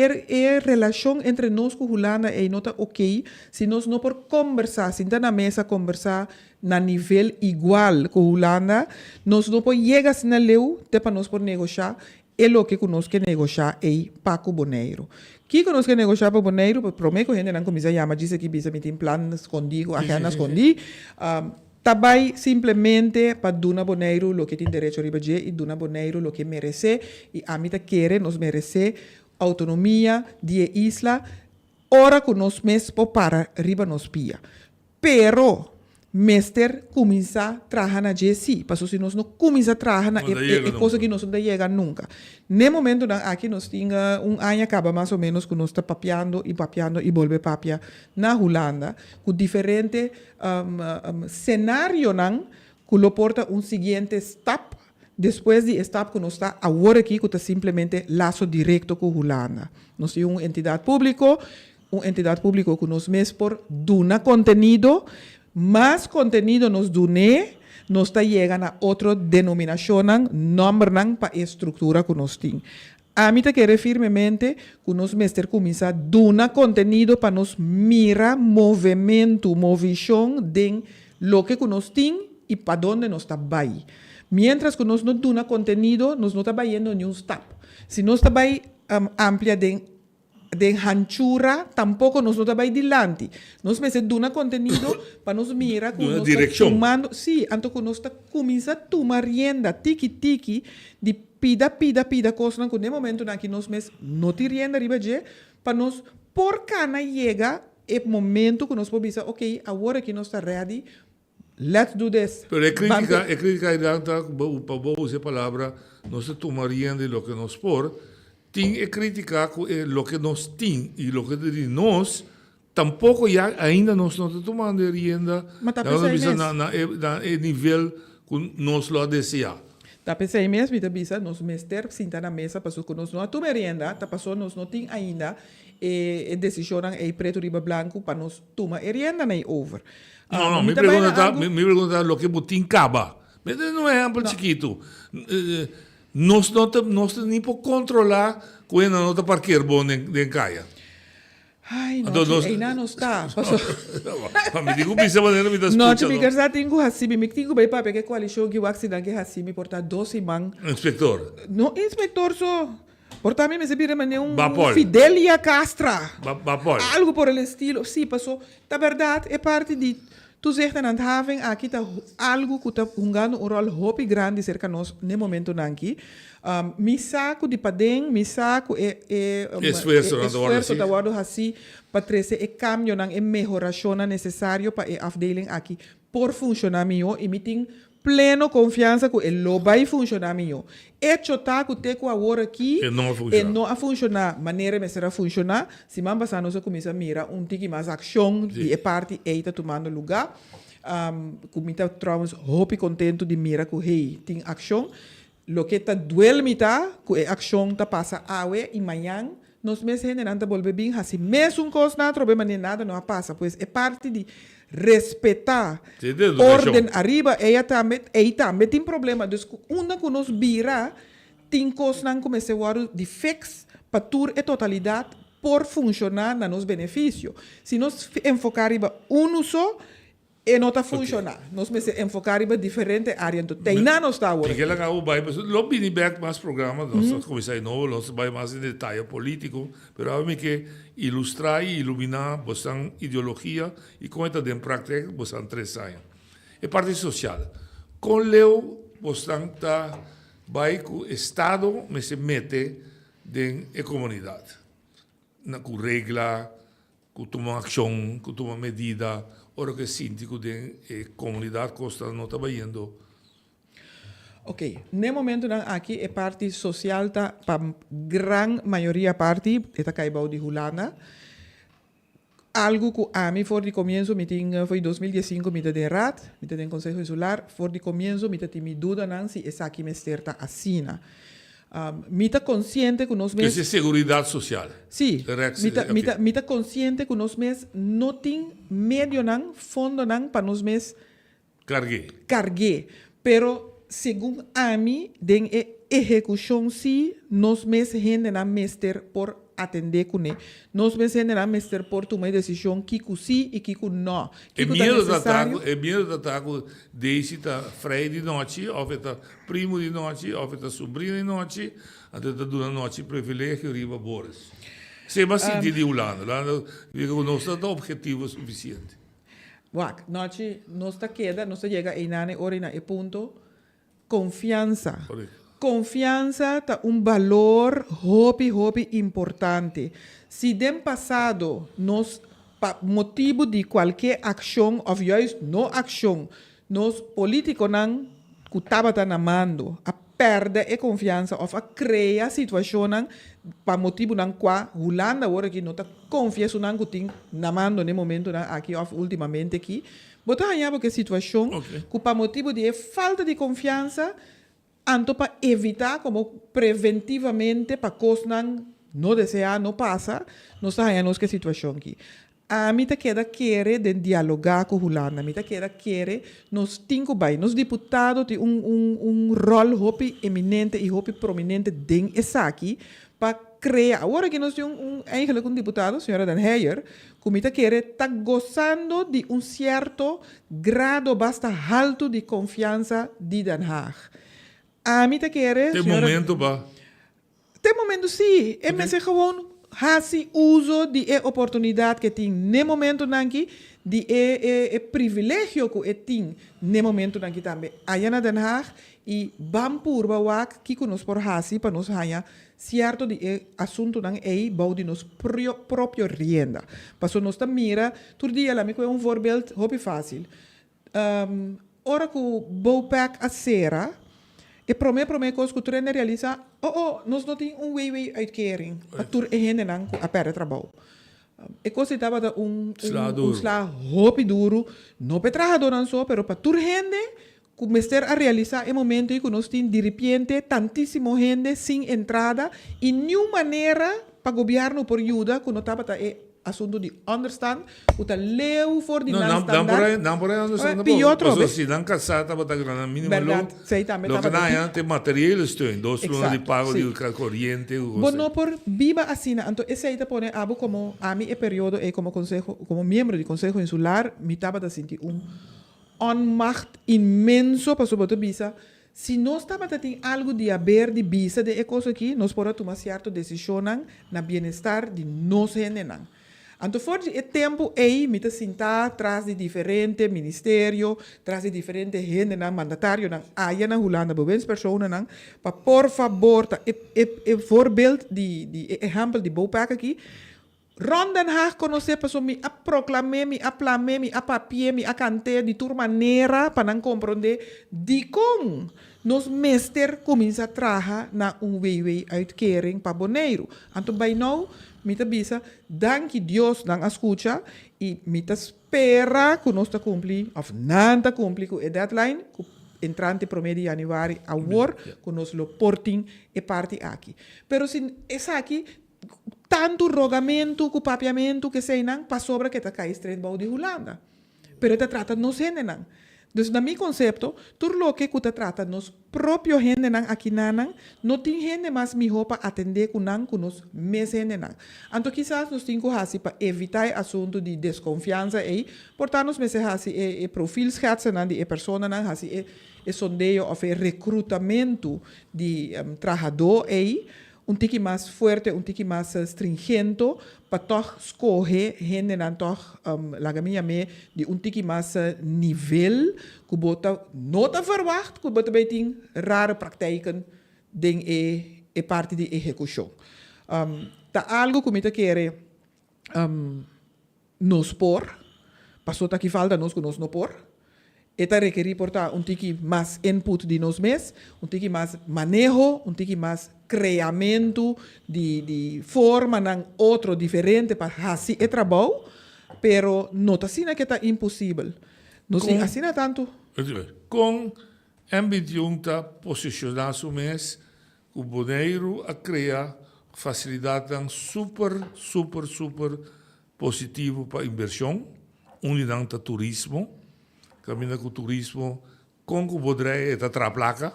relação entre nós com Holanda é nota ok, se nós não por conversar, sentar na mesa conversar na nível igual com Holanda, nós não por chegar na leu, para nós por negociar, é o que nós que negociar é Paco Boneiro. Que nós que negociar para Boneiro, promete que a gente não começa a chamar, diz que bisa tem plano escondido, a gente escondi. Também simplesmente para Duna Boneiro o que tem direito a ribadir e Duna Boneiro o que merece e a mim quer nos merece autonomia de isla ora que nós mesmo para riba nos pia. Pero Mester começa a trabalhar na GC, porque se nós não começamos a trabalhar, é coisa que nós não chega nunca. No momento aqui nós temos ano acaba mais ou menos que nós está papiando e volve papia na Holanda, com diferente cenário que lo porta seguinte step, depois de step que nós está agora aqui, que está simplesmente laço direto com a Holanda. Nós temos uma entidade pública que nós mesmos por duna conteúdo, mais conteúdo nos dune, nós está chegando a outra denominação, nome para a estrutura que nós temos. A mim quero firmemente que nós mestres começar a dar conteúdo para nos mirar movimento, movição de lo que nós temos e para onde nós está vai. Mientras que nós não damos conteúdo, nós não estamos indo nenhum step. Se nós estamos amplia de anchura, tampouco nós não estamos adiante. Nós precisamos dar conteúdo para nos mirar com nós tomando, sim, anto que nós começamos a tomar rienda, tiki de pida coisa que no momento que nós não temos rienda riba para nós por cana chega o momento que nós podemos dizer, ok, agora que nós está ready, let's do this. Pero é crítica para usar a palavra, nós tomar rienda lo que nós por. Tem que criticar o que nós temos e o que de nós, tampouco ainda nós não estamos tomando rienda na nível que nós lo desejar. Tá pensei mesmo, tá bisa, nós mestre sentar na mesa, passou que nós não tomamos rienda, tá passou nós não tem ainda decisão é preto riba branco para nós tomar rienda nem over. Não, me pergunta o que botin caba. Mas não é amplo chiquito. Nós não temos nem para controlar quando não está parqueiro bom em caia. Ai, não, ainda não está. Me digo, bisa maneira me dá escuta. Não, me quer tenho Hassimi, me tenho bem para que coalição que o acidente que Hassimi porta 12 man. Inspector. Não, inspector só. Porta mim me se vira Fidelia Castra. Algo por el estilo. Sim, passou. Da verdade, é parte de tu zegt aan het having, aqui está algo que está jogando rol hopi grande cerca nós no momento aqui. Mi saco de padeng, mi saco esforço da guarda assim para trazer o cambio e melhoração necessário para a afdeling aqui por funcionar melhor e me tem pleno confiança que ele vai funcionar melhor. É chotar que te agora aqui e não a funcionar, maneira de será funcionar, se man passar nós começa a mirar tique mais ação de parte está tomando lugar. Comita trouwens hoop contento de mirar que hey, tem ação. Lo que está duel mita, que a ação está passa awe e manhã nós mesmos generando volver bem assim. Mesmo coisa não problema nem nada não passa, pois é parte de respeitar ordem arriba, ela também tem problema. Então, uma que nos vira, tem coisas que começam a ser de fix para ter a totalidade por funcionar no nosso benefício. Se nós enfocarmos em só, não está funcionando. Nós precisamos enfocar em diferentes áreas. Tem não está agora. Porque ela acabou bem, mas logo vem back mais programa, nós começamos novo, nós vai mais em detalhe político, mas agora que ilustrar e iluminar a ideologia e como está em prática, você 3 anos. É parte social. Com Leo, você está vai que o Estado se mete na comunidade. Com regra, com tomar ação, com tomar medida, ora que síndico de comunidade costa não está indo. Ok, no momento aqui é parte social tá para gran maioria parte está caibau de Holanda. Algo que a mim for de comienzo foi 2015 me de rat, me de conselho insular, for de comienzo me de dúvida não se essa aqui me certa assina. Me está consciente que nós mesmos... Que é segurança social. Sim, me está consciente que nós mesmos não tem meio não, fundo não para nós mesmos carguer. Pero segundo a mim, den execução sim, nós mesmos gente não mestre por atender com ele. Nós mesmos gente não mestre por tomar decisão que sim e que não. É medo de ataque desde freio de noite, ou primo de noite, ou sobrinho de noite, até tá dando noite privilégio riba Boris. Se mas sim de Holanda, lá não está objetivo suficiente. Wak, noche nos ta queda, nos ta llega a inane orina e punto confianza. Correcto. Confianza ta valor hopi importante. Si dem passado nos motivo de qualquer acción of juist no acción, nos político nan kutaba ta namando a perde a confianza of a crea situação nan pa motivo nan qua Holanda ora que não ta confiança nan kuting namando ne momento nan aqui of ultimamente aqui. Bota hanya porque situação que pa motivo de falta de confiança anto para evitar como preventivamente para coisas não desejar não passa nós sabemos que situação aqui a mim te queda querer de dialogar com Holanda a mim te queda querer nós tinco bem nós deputados tem rol hopi eminente e hopi prominente dentro essa aqui para criar agora que nós temos eigenlijk deputado senhora Dan Heyer que me te querer tá gozando de certo grado basta alto de confiança de Den Haag. A mim te querer. Tem momento ba. Tem momento sim. É mas gewoon hasi uso de oportunidade que tem no momento nanki de privilégio que tem no momento nanki também. Aí na Den Haag e bampurba wak que nos por hasi para nos hanya certo de assunto nang bouw de nos próprio renda. Passo nos ta mira tur dia lá me com voorbeeld hopi fácil. Ora que o bouwpack a cera e prome coisa que o treino realiza, nós não tem uitkering. A tur e hende nang a perde trabalho. E coisa estava da sla hopi duro, não petrajador não só, pero para tur hende começar a realizar em momento em que nós temos de repente tantíssimo gente sem entrada e nenhuma maneira para o governo por ajuda que não estava assunto de understand o ta leu for de não por aí understand pior trouxe se não casar estava da grana mínimo lo que não tem material steun dos lunas de pago de corriente bueno por viva assim então esse aí te pone abo como a mim é período como consejo como membro do conselho insular me estava a sentir onmacht imenso para sobre bisa. Se nós estamos tendo algo de haver de bisa de coisa aqui, nós podemos tomar certa decisão na bem-estar de nós gente. Então, for de tempo aí, me sentar atrás de diferentes ministérios, atrás de diferentes gente, mandatários, aí na Holanda, bovens pessoas, para por favor, voorbeeld de exemplo de bouwpack aqui. Ron Den Haag conhecer para me a proclamar, me a plamar, me a papier, me a cantar de toda maneira para não compreender de como nos mester começa a trabalhar na uitkering para boneiro. Então, by now, me te bisa, danke Deus, dan escucha, e me te espera que nós te cumprir, ou não te cumprir com a deadline, que entrante 1 de januário a war, que nós lo portem e parte aqui. Pero se essa aqui tanto rogamento, que papiamento, que sei não, para sobra que está cá estreito de Holanda. Pero te trata nos gente não. Dus na meu conceito, tudo lo que te trata nos próprio gente não aqui não tem gente mais melhor para atender com nos mes gente não. Então quizás nós temos que para evitar assunto de desconfiança aí, portanto nós meses assim perfil schetsen de persona não assim sondeio ou recrutamento de trabalhador aí. Tiki mais forte, tiki mais stringente, para toch escolher gente não toch lagamia me de tiki mais nível que bota não tá verwacht que bota bem tem rare praktijken ding parte de execução. Tá algo que me te quer nos por, passou tá que falta nos que nos no por. Eta requerir portar tiki mais input de nós mesmos, tiki mais manejo, tiki mais criamento de forma não outro diferente para fazer o trabalho, pero não está assim que está impossível. Não se assim tanto. Com ambição para posicionar-se mesmo, o boneiro a criar facilidade super positivo para inversão, unidade turismo. Caminha com o turismo, com o bodré está traplaca,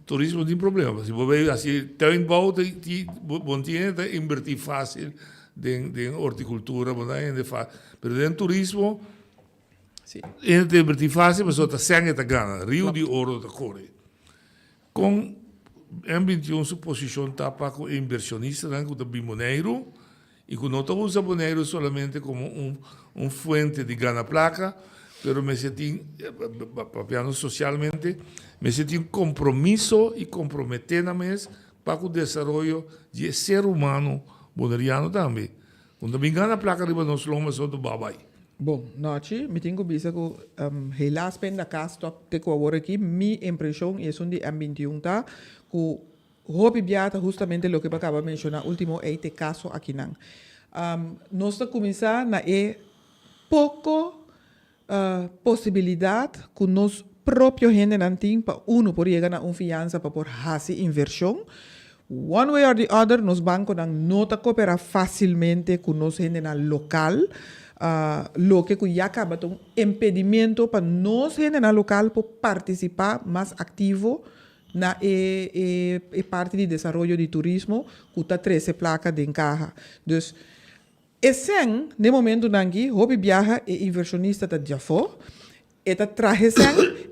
turismo tem problema. Se você assim tem embalo, bom dia, invertir fácil em horticultura, bom dia, fácil. Mas em turismo, invertir fácil, mas só está sangue está gana, rio de ouro está corre. Com M21 su posición está para inversionista de Bimoneiro y que no usa Boneiro solamente como un fuente de gana placa, pero me sentí, socialmente, me sentí un compromiso y comprometerme para el desarrollo de ser humano boneriano también. Quando me gana placa arriba nos lomas do babai. Bom, noite, me tenho visto que helaas ben da casa te ko agora aqui, minha impressão é um de M21 tá, que hobby biata justamente lo que eu acaba de mencionar, último é te caso aqui não. Nós está começar na pouco possibilidade que nós próprio gente não tem para por chegar na fiança para por fazer inversão. One way or the other, nos bancos não tá cooperar facilmente com nós gente na local. Lo que já acaba um impedimento para nós gente na local para participar mais ativo na parte de desenvolvimento de turismo que está 13 placa de encaja. Dus, esse no momento aqui, hobby viaja e inversionista da Jafo, eta traje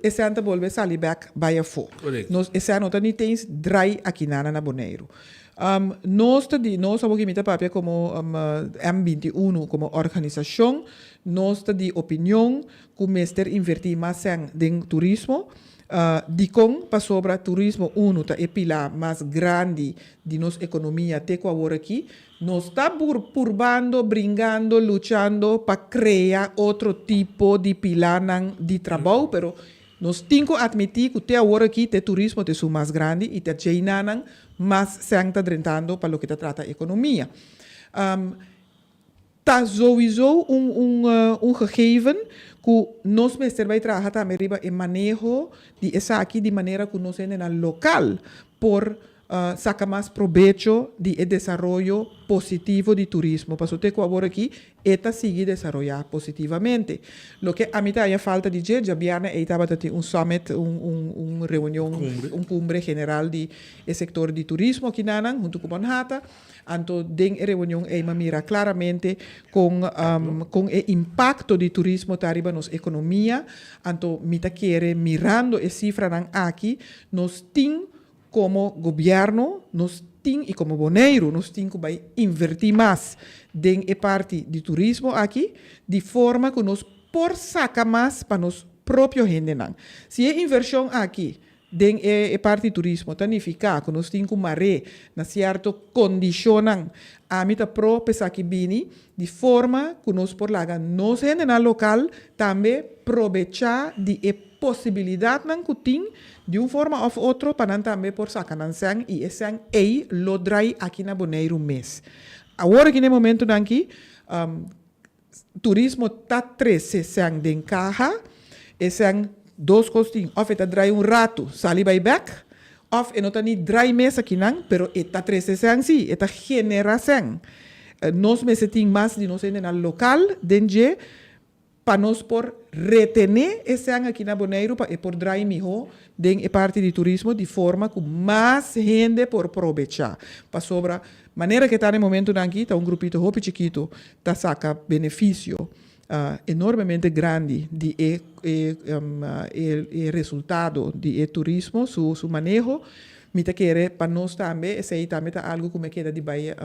esse ano volve sair back by a fo. Nós esse ano não tem dry aqui na Boneiro. Nós somos que papel como M21 como organização, nós de opinião que mestre invertir mais em turismo. Dicom para sobre turismo tá é pilar mais grande de nossa economia até agora aqui. Nós está purbando, brincando, lutando para criar outro tipo de pilar de trabalho, pero nós temos que admitir que até agora aqui o turismo é o mais grande e a China mais se está drentando para o que trata a economia. Tá sowieso gegeven que nós mestre vai trabalhar também em manejo de essa aqui de maneira que nós na local por sacar mais provecho de desenvolvimento positivo de turismo. Para que agora aqui, esta sigue desenvolver positivamente. Lo que a mim está falta de dizer, já viene estava um summit, reunião, cumbre general de sector de turismo aqui na junto com Manhattan. Então, den reunião me mira claramente com o impacto de turismo arriba na economia. Então, me está querendo mirando a cifra aqui, nós temos como governo, nós temos, e como Boneiro, nós temos que invertir mais em parte de turismo aqui, de forma que nós por sacar mais para nós próprios gente. Se a inversão aqui, em parte de turismo, significa que nós temos que maré, na certa condição, a mim está própria que vini, de forma que nós por lá, nós gente na local, também aproveitar de possibilidade que tem de uma forma ou outra para também por sacar sang e esse é lo drai aqui na Boneiro mês. Agora que no momento aqui turismo tá 13 sang de encaja, esse dois costinhos, ou está drai rato, sali by back, ou não tá nem drai mês aqui não, pero está 13 sang sim, está genera sang. Nós me sentimos mais de nós na local, dentro para nós por retener esse ano aqui na Boneiro e por dar melhor em parte de turismo de forma que mais gente por aproveitar. Para sobre a maneira que está no momento aqui, está grupito hopi chiquito, está saca benefício enormemente grande de resultado de turismo, su manejo. Me quer para nós também, esse aí também está algo que me queda de Bahia.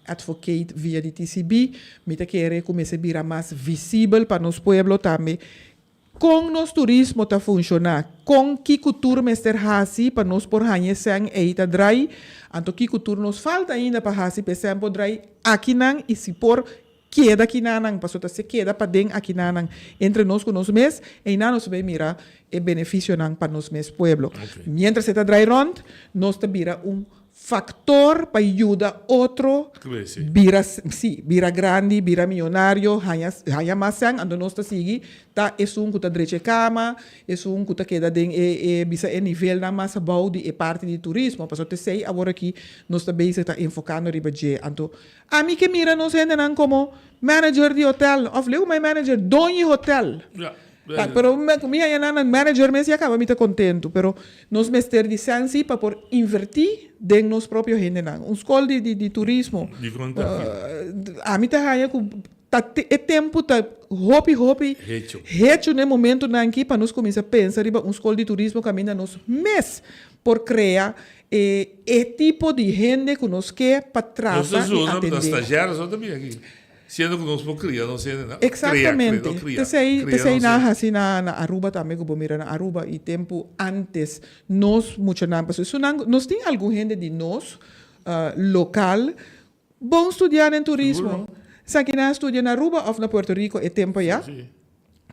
Advocate via de TCB, me quer começar a virar mais visível para nos pueblo também. Com nos turismo está funcionar, com que cultura mestre hasi para nos por hanhe sang eita drai, anto que cultura nos falta ainda para hasi por exemplo drai aqui nan e se por queda aqui nan, para se queda para den aqui nan entre nós com nós mes e na nos vai mirar e benefício nan para nos mes pueblo. Okay. Mientras se está drai rond, nós está vira factor para ajudar outro vira grande, vira milionário, hanya mais sang, ando nós tá seguir, tá é que tá direito cama, é que tá queda bisa nível na massa bau de parte de turismo, para te sei agora aqui nós tá bem tá enfocando riba je, ando a mim que mira nós ainda não como manager de hotel, of leu my manager dono hotel. Yeah. Pero minha manager me acaba me contento, pero nós mestre de sensi para por invertir em nos próprios gente não. Escola de turismo. A mim tá haya é tempo tá hopi hecho no momento na aqui para nós começar a pensar riba escola de turismo caminha nos mês por criar tipo de gente que nos quer para trás Nós e usamos atender. das estagiárias também aqui. Sendo que nós não criamos, não Exatamente. Cria, Assim na Aruba também, como mira na Aruba, e tempo antes, nós, muito não, nós tem alguma gente de nós, local, bom estudar em turismo. Se aqui na estudia na Aruba ou na Puerto Rico, é tempo já.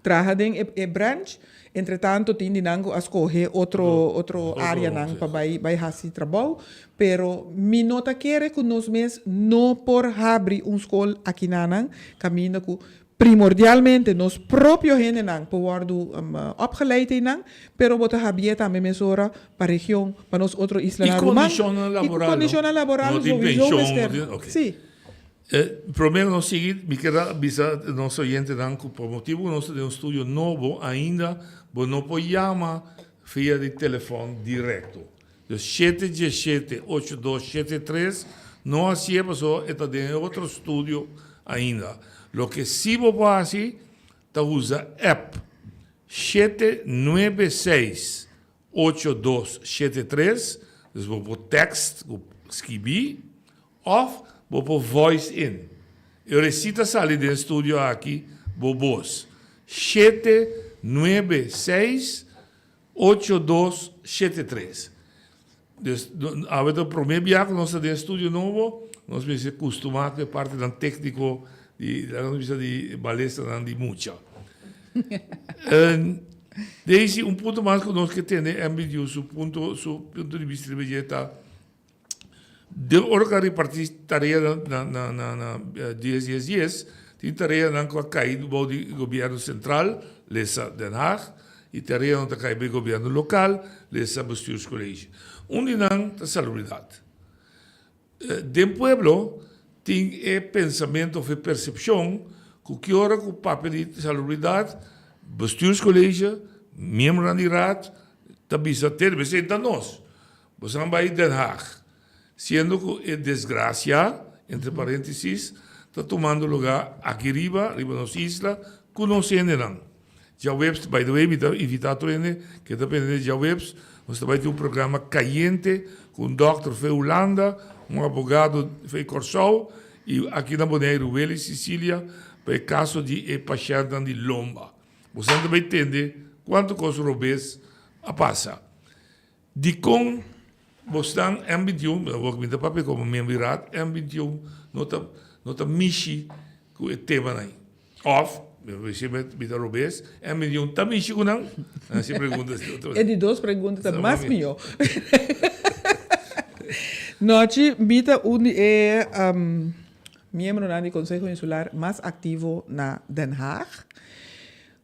Trabalha em branch, entretanto, tem dinango a escolher outro área para vai fazer trabalho, pero mi nota quer que nós mesmos não por abrir escola aqui na caminho que primordialmente nos próprios gente não worden opgeleid in, pero bota habia também mesora para região, para nós outro isla na Roma. E condicional laboral, sowieso. Sim. Primeiro, nós seguimos, me quero avisar nosso oyente que por motivo nós de estúdio novo ainda, não podemos chamar via de telefone direto. Então, 717-8273, não assim é pessoa, está em outro estúdio ainda. O que sim vou fazer, está usa app 796-8273, então vou text, escrever, ou vou pôr voice in. Eu recito sair do estúdio aqui, vou voz. 796-8273. A ver, o primeiro dia que nós estamos no estúdio novo, nós vamos acostumar com a parte do técnico de palestra de mucha. Desde ponto mais que nós que temos é ambicioso, ponto de vista de de hora que repartir tarefa na 10, tem tarefa na que cai do governo central, lesa Den Haag, e tarefa que cai do governo local, lesa bestuurscollege. Onde não a salubridade. De pueblo tem pensamento ou percepção que hora que o papel de salubridade, bestuurscollege, membro da raad, também se representa nós. Você não vai Den Haag. Sendo que a desgraça, entre parênteses, está tomando lugar aqui riba nas islas, que não se ainda. Já webs, by the way, evitar a que depende de webs, você vai ter programa caliente, com um doutor de Holanda, advogado de Corsol, e aqui na Bonaire, Welle, Sicília, para o caso de paciente de lomba. Você também entende quanto coisa robês passa. De com você M21, eu vou comentar papel como membro irado, M21 nota mishi com o tema aí. Off, você me dá robês, M21 tá mishi com não? Assim perguntas. É de duas perguntas, mais melhor. Noite, bita é membro do Conselho Insular mais ativo na Den Haag,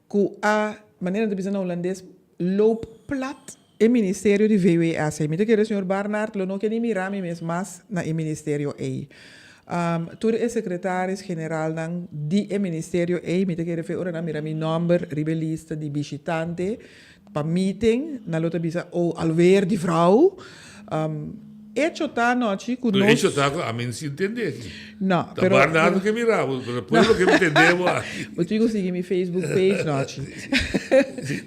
que a maneira de pensar na holandês loop plat. O Ministério de VWS. Me que o senhor Barnard não quer mirar mais no Ministério aí. Tu é secretário-geral do Ministério aí, me que ora na mira mi número, rebelista de visitante, para meeting, na luta bisa ou alweer de vrouw. Hecho tá noite com nós. Hecho tá, a mim se entender. Não, tá pero Barnardo que mirava, depois o que entendeu. Eu tenho que seguir minha Facebook page noite.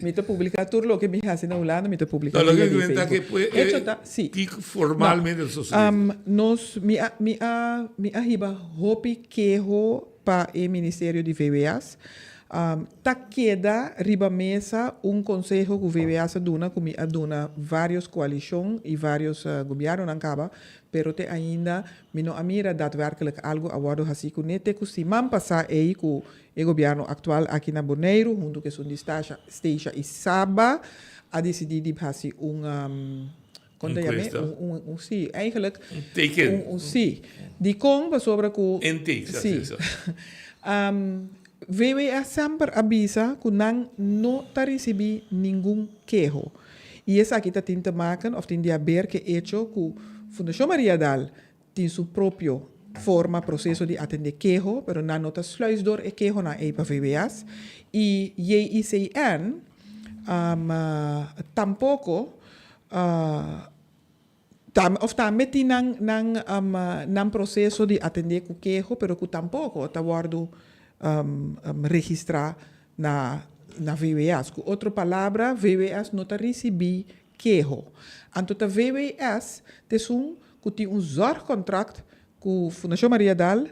Me tá publicar tudo o que me faz na Holanda, me tá publicar. Não, que comentar que hecho tá, sim. Que formalmente sociedade. Nós me arriba hope que para o Ministério de VWS. Tá queda riba mesa conselho que o VWS dona, que dona várias coalições e vários governos não acaba, pero te ainda não mira daadwerkelijk algo agora assim que nete que se man passar aí com o governo atual aqui na Bonaire, junto que são de Stacia e Saba, a decidir de fazer sim, eigenlijk sim, de como sobre que sim. VWS sempre avisa que não está recebendo nenhum queijo. E isso aqui tem que maken, ou tem que ver que hecho que a Fundação Maria Dal tem sua própria forma, processo de atender queijo, pero não está sluisdor e queijo na EIPA VWS. E JICN tampouco of também tem um processo de atender com queijo, pero que tampouco está guardado registrar na VWS. Com outra palavra, VWS não está recebendo quejo. Anto ta VWS, que tem zorgcontract com a Fundação Maria Dal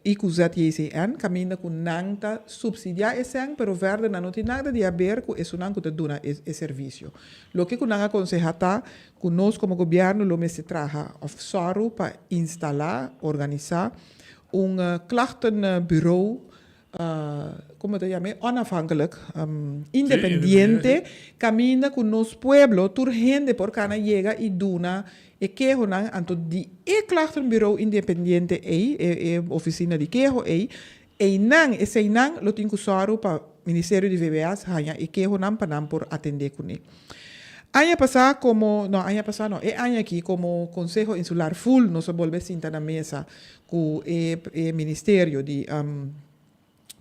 e com o ZJCN, caminha com nanta subsidiar esse ano, pero verde não tem nada de a ver com isso não que te dá esse serviço. Lo que nós aconselhamos, que nós como governo, lo se traga of sorro para instalar, organizar klachtenbureau, como te llame, onafhankelijk, independiente, camina con nos pueblo, tur gente por cana llega y duna, e quejo nan, anto di klachtenbureau independiente oficina di quejo nan, ese nan, lo tinku soru pa Ministerio de VBS, hanya, e quejo nan pa nan por atender con él. Año pasado, año aquí como Consejo Insular Full, nos vuelve cinta na mesa con el Ministerio de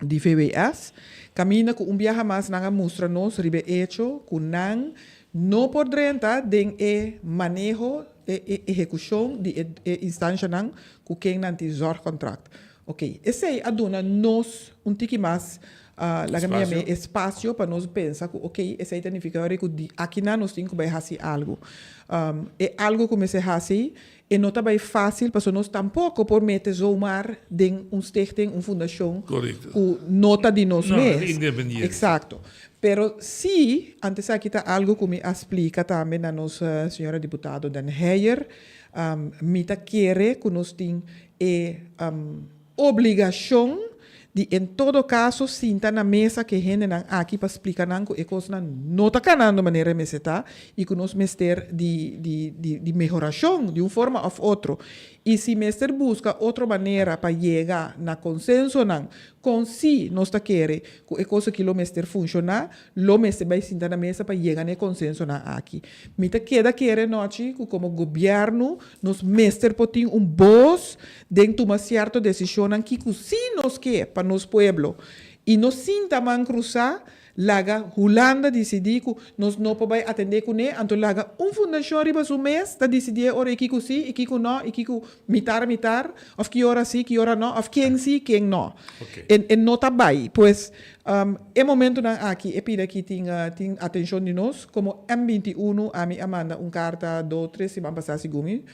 VBS, camina con viaje más nanga mostrarnos ribe hecho con nan no podrenta den manejo ejecución de instancia nan con quien nanti zorgcontract. Ok, ese aduna nos un tiki más la minha espaço para nós pensar que, ok, esse aí significa que aqui não nós temos que fazer algo. É algo que comecei a fazer e não está bem fácil, porque nós tampouco por meter zomaar de stichting, fundação, que nota de nós mesmos. Exato. Pero se, antes aqui está algo que me explica também a nossa senhora deputada Dan Heyer, me quer que nós temos obrigação de, em todo caso, sinta na mesa que gente aqui para explicar que coisa não está canando de maneira meseta e que nós mester de melhoração de uma forma ou outra. E se mester busca outra maneira para chegar na consenso com si nós está querer que a coisa que o mester funcionar, o mester vai sentar na mesa para chegar na consenso aqui. Mita queda querer nós que como governo nós mester potem voz dentro de uma certa decisão que se nós quer para nosso pueblo e nós sinta man cruzar laga Holanda decidir que nós não podemos atender com ele, então laga fundação riba su mês, tá decidir ora aqui com sim, aqui com não, aqui com mitar, of que hora sim, que hora não, of quem sim, quem não. E não tá bem, pois é momento aqui, e pide aqui tem atenção de nós, como M21 a mim manda carta do 3 semanas passadas segumi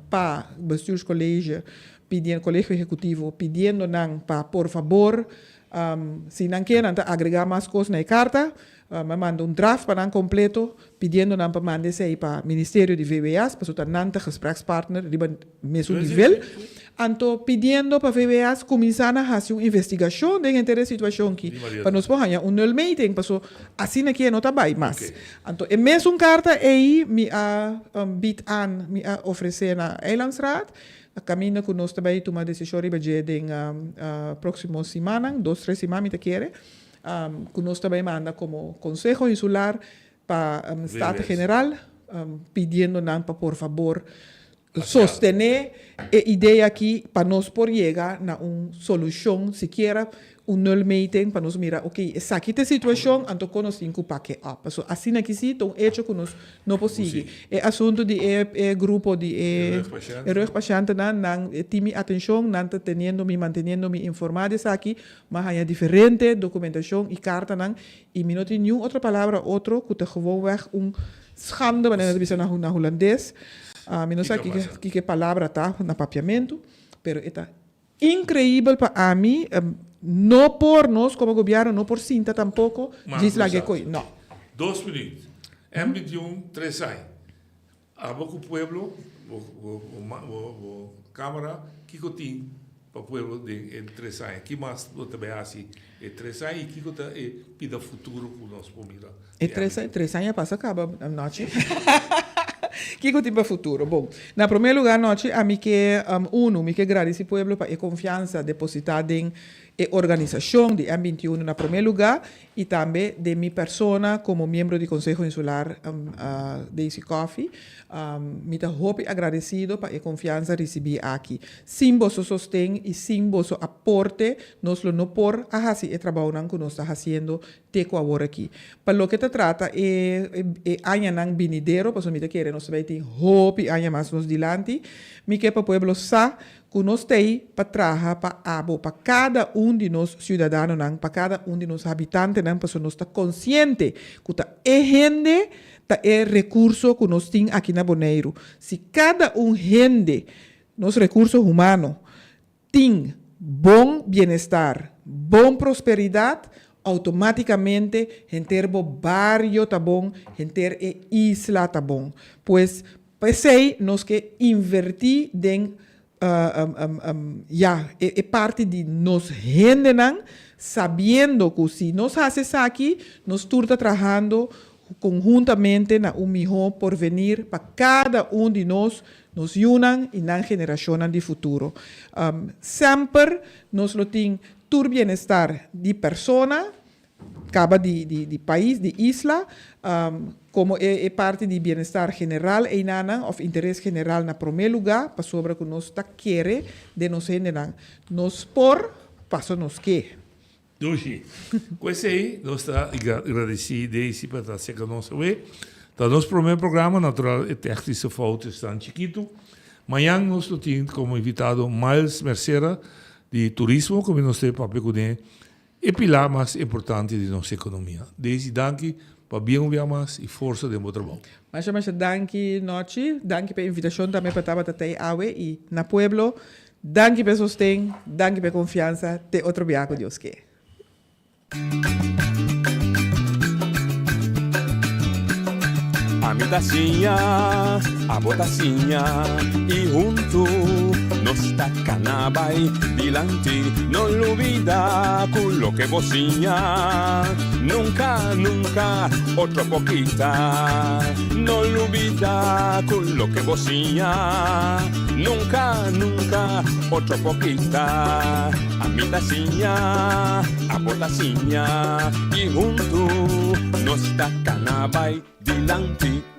para bestuurscollege, pedindo colégio executivo, pedindo para por favor se não querem agregar mais coisas na carta, me manda draft para completo, pedindo para mandar isso para o Ministério de VBS, para o nanta gesprekspartner, de mesmo nível. Então, pedindo para a VBS começar a fazer uma investigação de a situação aqui, para nós poder null meeting, para assim aqui não está bem, mas. Então, é mesmo carta aí, me oferecer na Eilandsraad, a caminho que nós também tomamos decisão na próxima semana, 2-3 semanas, me quer, que nós também manda como Consejo Insular para o Estado General, pedindo para, por favor, sostener a ideia aqui para nós por chegar a uma solução, sequer null meeting, para nós mirar, ok, essa aqui é a situação, então nós temos que pagar up. Assim aqui sim, então, hecho que nós não podemos. É assunto de grupo de paciente, não time atenção, não mantendo-me informado aqui, mas há diferente documentação e carta, e não tem nenhuma outra palavra, que te gewoon weg, schande, wanneer het bisa na holandês. Eu não sei que palavra está no papiamento, mas é incrível para mim, não por nós como governo, não por Cinta tampouco, diz lá que coisa. Não. 2 minutos. M21, 3 anos. Aboco pueblo, o Câmara, que tem para o pueblo de 3 anos. Que mais também assim, 3 anos e que pida futuro para o nosso povo. E 3 anos passa acaba a noite. Que tipo de futuro? Bom, na primeiro lugar, noite, a mim que me que agradecer ao povo para a confiança depositada em a organização de M21 na primeiro lugar e também de minha persona como membro do Conselho Insular Daisy Coffee. Me estou muito agradecido para a confiança recebida aqui. Sem vosso sostém e sem vosso aporte, nós não por a fazer o trabalho que nós estamos fazendo agora aqui. Para o que se trata é año nang binidero, para me querer nós vai ter hope año mais nos dilante. Me que para o pueblo sa que nós temos para trabalhar para cada de nós cidadãos, para cada de nós habitantes, para nós estar consciente que é gente, é recurso que nós temos aqui na Bonaire. Se cada gente, nos recursos humanos, tem bom bem-estar, bom prosperidade, automaticamente, gente barrio tá bom, gente isla tá bom. Pois, pensei, nós que invertir em é parte de nós gente, sabendo que se nós fazemos aqui, nós estamos trabalhando conjuntamente na melhor porvenir para cada de nós nos unam e na geração de futuro. Sempre nós temos todo bem-estar de pessoa, acaba de país, de isla, como é parte de bem-estar general e nana, ou interesse general na primeiro lugar, para sobre que nós queremos de nós gente, nós por, para nós que. Doji, com esse aí, nós estamos agradecidos para estar chegando a nossa vez. Então, nosso primeiro programa, natural e técnico, falta está em Chiquito. Amanhã nós temos como invitado Miles Mercera, de turismo, como nós temos para peculiar, e pilar mais importante de nossa economia. Desde danke para bem mais e força de outro trabalho. Mas danke noite, danke pela invitação também para estar até awe e na pueblo, danke pelo sostén, danke pela confiança, te outro biaco Deus quer. A mi tacinha, a botacinha e junto nossa canabai dilante non olvida quello che vocinha nunca, nunca otra poquita non olvida quello che vocinha nunca, nunca otra poquita a mi tacinha, a botacinha e junto nossa canabai dilante